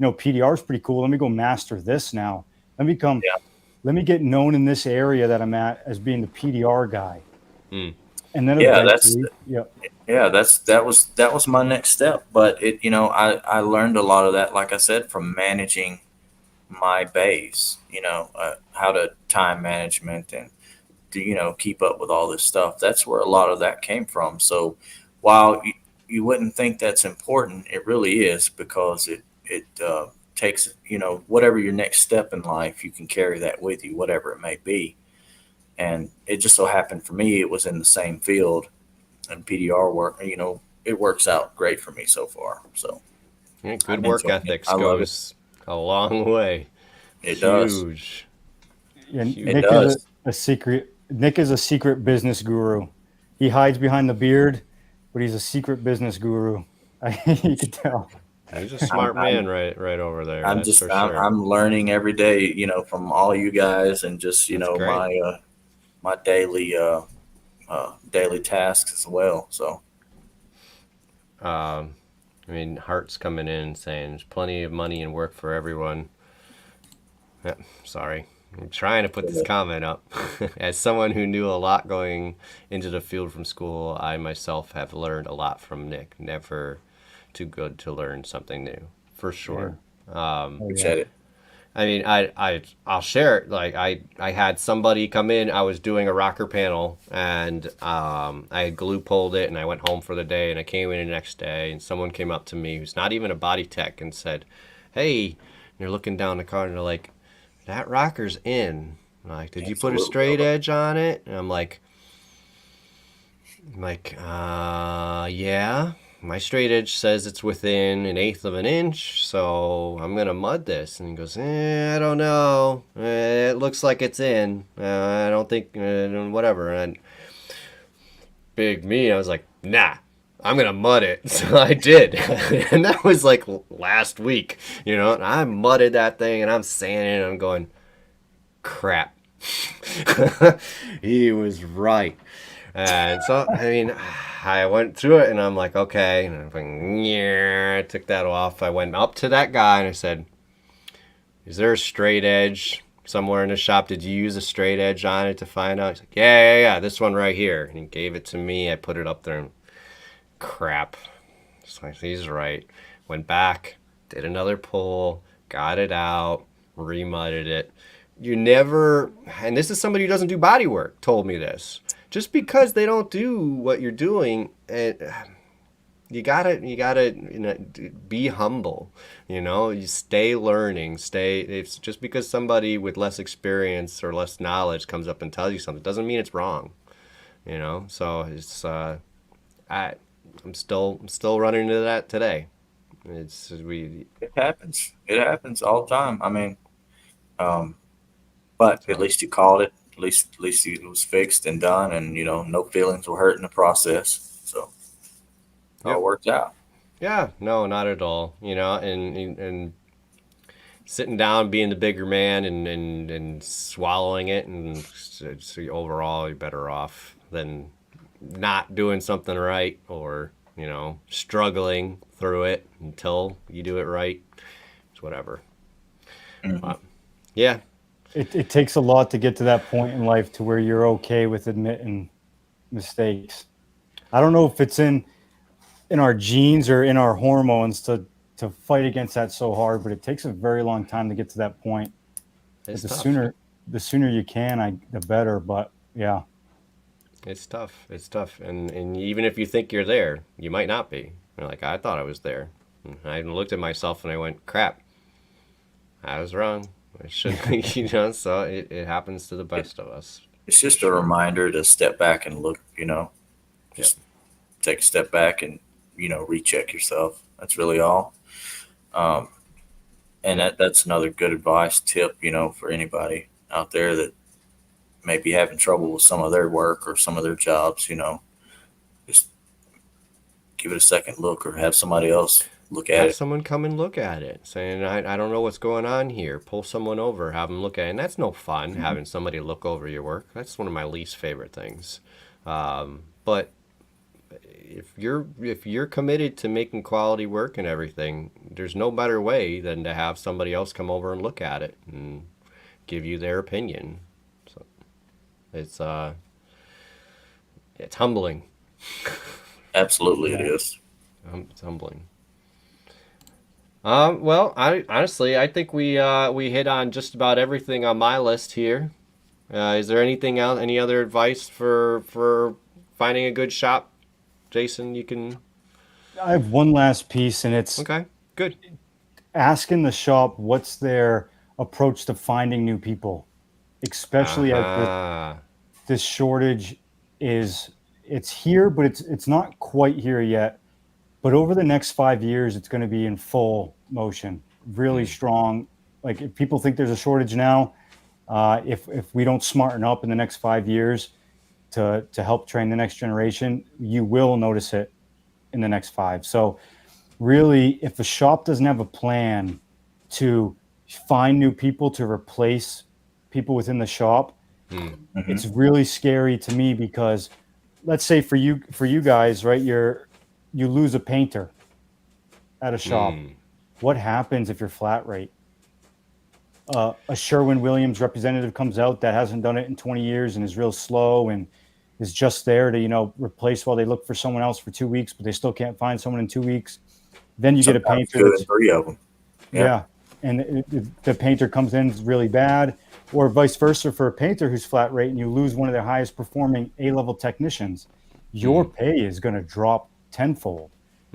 PDR is pretty cool. Let me go master this now. Let me come. Yeah, Let me get known in this area that I'm at as being the PDR guy, Hmm. and then yeah. That's eventually, yeah, Yeah, that was my next step. But I learned a lot of that, like I said, from managing my base. How to time management and to keep up with all this stuff. That's where a lot of that came from. So while you wouldn't think that's important, it really is because it takes whatever your next step in life, you can carry that with you, whatever it may be. And it just so happened for me, it was in the same field and PDR work, it works out great for me so far. So Yeah, good I'm work enjoying it. ethics I love it. goes a long way. It does. Huge, and It huge. Nick is does. a secret. Nick is a secret business guru. He hides behind the beard, but he's a secret business guru. You could tell. He's a I'm, smart man, I'm, right over there. I'm That's just, for I'm, sure. I'm learning every day, from all you guys and just, That's great. my daily tasks as well. So Um, I mean, Hart's coming in saying there's plenty of money and work for everyone. Yeah, sorry. I'm trying to put this comment up. As someone who knew a lot going into the field from school, I myself have learned a lot from Nick. Never too good to learn something new, for Yeah. sure. Oh yeah. appreciate it. I mean, I'll share it. Like I had somebody come in. I was doing a rocker panel, and I had glue pulled it, and I went home for the day. And I came in the next day, and someone came up to me who's not even a body tech and said, "Hey," and they're looking down the car, and they're like, "That rocker's in." I'm like, did you put a Absolutely. straight edge on it? And yeah. My straight edge says it's within an eighth of an inch, so I'm gonna mud this. And he goes, I don't know. It looks like it's in. I don't think, whatever. And big me, I was like, nah, I'm gonna mud it. So I did, and that was like last week, And I mudded that thing, and I'm sanding it. And I'm going, crap. He was right. And so, I mean, I went through it and I'm like, okay. And I'm like, yeah, I took that off. I went up to that guy and I said, is there a straight edge somewhere in the shop? Did you use a straight edge on it to find out? He's like, yeah, this one right here. And he gave it to me. I put it up there and crap. It's like, he's right. Went back, did another pull, got it out, remudded it. You never, and this is somebody who doesn't do body work, told me this. Just because they don't do what you're doing, you gotta be humble. You stay learning. Stay. It's just because somebody with less experience or less knowledge comes up and tells you something doesn't mean it's wrong. So it's I I'm still running into that today. It's we It happens. It happens all the time. I mean, um, but at so least you called it. At least it was fixed and done, and no feelings were hurt in the process. So it all yep. worked out. Yeah, no, not at all. And sitting down, being the bigger man, and swallowing it, and so overall, you're better off than not doing something right, or struggling through it until you do it right. It's whatever. Hmm. But, yeah, It takes a lot to get to that point in life to where you're okay with admitting mistakes. I don't know if it's in our genes or in our hormones to fight against that so hard, but it takes a very long time to get to that point. But it's the tough. sooner you can, the better. But yeah, It's tough. It's tough. And even if you think you're there, you might not be. You're like, I thought I was there. And I looked at myself and I went, crap, I was wrong. I shouldn't, so it happens to the best of us. It's just a Sure. reminder to step back and look, Yep. just take a step back and, recheck yourself. That's really all. Um, and that's another good advice tip, for anybody out there that may be having trouble with some of their work or some of their jobs, just give it a second look or have somebody else look at Have it. someone come and look at it, saying, I don't know what's going on here. Pull someone over, have them look at it. And that's no fun, having somebody look over your work. That's one of my least favorite things. But if you're committed to making quality work and everything, there's no better way than to have somebody else come over and look at it and give you their opinion. So it's humbling. Absolutely, it is. It's humbling. Well, I think we hit on just about everything on my list here. Is there anything else? Any other advice for finding a good shop, Jason? You can. I have one last piece, and it's Okay, good. asking the shop what's their approach to finding new people, especially as Aha. this shortage it's here, but it's not quite here yet. But over the next 5 years, it's going to be in full motion, really strong. Like if people think there's a shortage now, if we don't smarten up in the next 5 years to help train the next generation, you will notice it in the next five. So really, if the shop doesn't have a plan to find new people to replace people within the shop, Mhm. it's really scary to me because let's say for you guys, right, you lose a painter at a shop. Mm. What happens if you're flat rate? A Sherwin-Williams representative comes out that hasn't done it in 20 years and is real slow and is just there to replace while they look for someone else for 2 weeks, but they still can't find someone in 2 weeks. Then you get a Sometimes painter two that's and three of them. Yeah. yeah, and the painter comes in is really bad, or vice versa for a painter who's flat rate, and you lose one of their highest performing A-level technicians. Your pay is going to drop tenfold.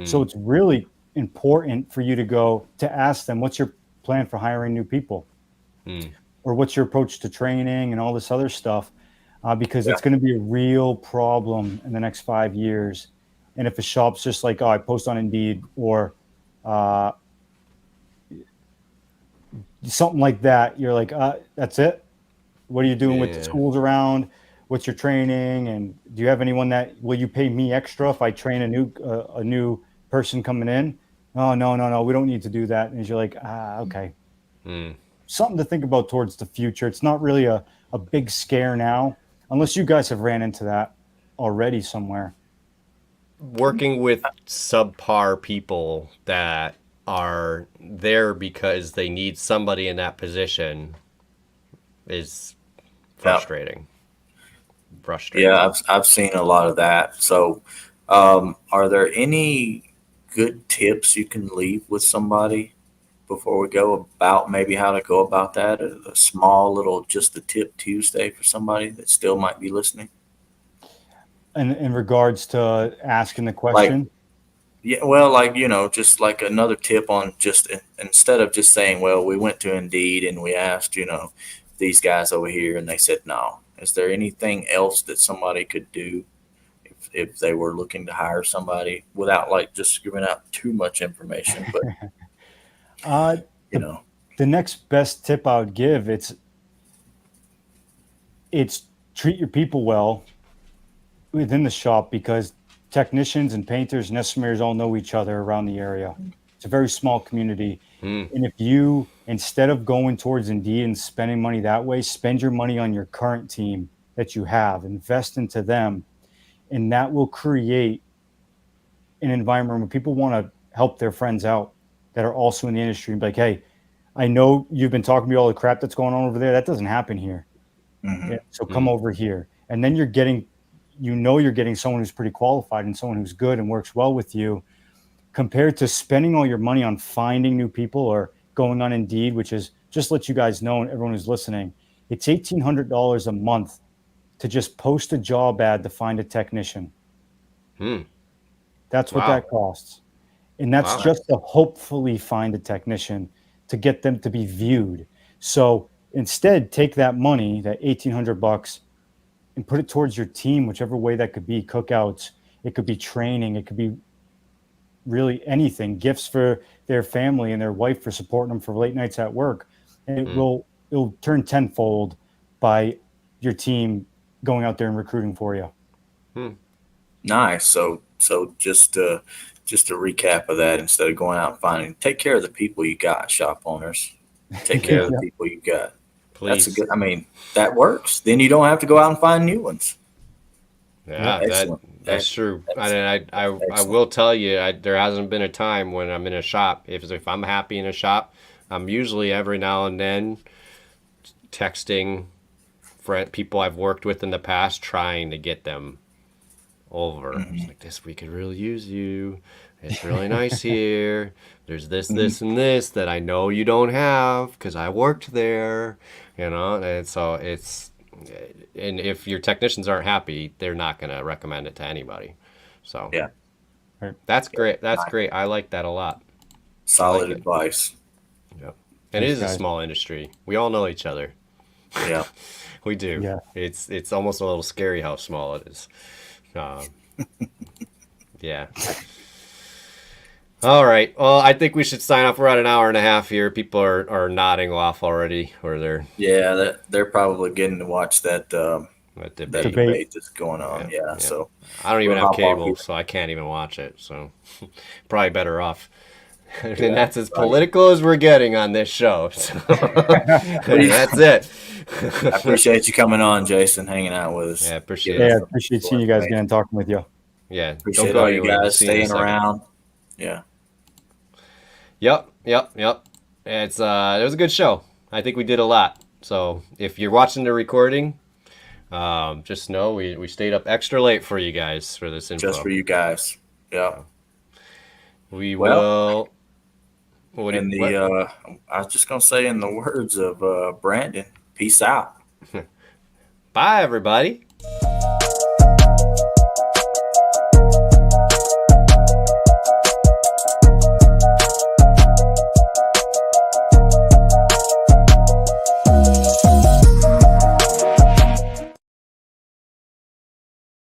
So it's really important for you to ask them, what's your plan for hiring new people, or what's your approach to training and all this other stuff, because Yeah. it's going to be a real problem in the next 5 years. And if a shop's just like, oh, I post on Indeed, or uh, something like that, you're like, that's it. What are you doing with the Yeah. schools around? What's your training? And do you have anyone that will you pay me extra if I train a new person coming in? Oh, no, we don't need to do that. And you're like, okay. Something to think about towards the future. It's not really a big scare now, unless you guys have ran into that already somewhere. Working with subpar people that are there because they need somebody in that position is frustrating. Frustrating. Yeah, I've seen a lot of that. So, are there any good tips you can leave with somebody before we go about maybe how to go about that? A small little, just a tip Tuesday for somebody that still might be listening. And in regards to asking the Like, question, yeah, well, like, just like another tip on just instead of just saying, well, we went to Indeed and we asked, these guys over here and they said no. Is there anything else that somebody could do if they were looking to hire somebody without like just giving out too much information? But, uh, you the, know, the next best tip I would give, it's treat your people well within the shop, because technicians and painters and estimators all know each other around the area. It's a very small community. And if you, instead of going towards Indeed and spending money that way, spend your money on your current team that you have, invest into them, and that will create an environment where people want to help their friends out that are also in the industry and be like, hey, I know you've been talking to me all the crap that's going on over there. That doesn't happen here. mhm. Yeah, so come over here. And then you're getting someone who's pretty qualified and someone who's good and works well with you, compared to spending all your money on finding new people or going on Indeed, which is, just let you guys know and everyone who's listening, it's $1,800 a month to just post a job ad to find a technician. That's what Wow. that costs. And that's Wow. just to hopefully find a technician to get them to be viewed. So instead, take that money, that $1,800, and put it towards your team, whichever way that could be. Cookouts, it could be training, it could be really anything, gifts for their family and their wife for supporting them for late nights at work. And it'll turn tenfold by your team going out there and recruiting for you. Nice. So just to recap of that, instead of going out and finding, take care of the people you got, shop owners. Take care of the people you got. Please. That's a good. I mean, that works. Then you don't have to go out and find new ones. Yeah, Excellent. that's true. Excellent. I Excellent. will tell you, there hasn't been a time when I'm in a shop. If I'm happy in a shop, I'm usually every now and then texting people I've worked with in the past, trying to get them over. It's like, this, we could really use you. It's really nice here. There's this, this, and this that I know you don't have because I worked there, And so and if your technicians aren't happy, they're not going to recommend it to anybody. So Yeah. That's great. That's great. I like that a lot. Solid like it. advice. Yep. And it is a guys. small industry. We all know each other. Yeah. We do. Yeah. It's almost a little scary how small it is. Yeah. All right. Well, I think we should sign off. We're at an hour and a half here. People are nodding off already, or they're They're probably getting to watch that at that debate. debate that's going on. Yeah, Yeah. yeah. So I don't even We'll have hop off cable, here. so I can't even watch it. So probably better off. And Yeah, that's as right. political as we're getting on this show. So that's it. I appreciate you coming on, Jason, hanging out with us. Yeah, appreciate Giving it. Yeah, us I appreciate seeing you guys again and talking with you. Yeah, Appreciate don't go all you anywhere. guys See you in a staying second. around. Yeah. Yep. It was a good show. I think we did a lot. So if you're watching the recording, just know we stayed up extra late for you guys for this info. Just for you guys. Yeah. We Well, will. What do In you, the what? I was just gonna say, in the words of Brandon, peace out. Bye, everybody.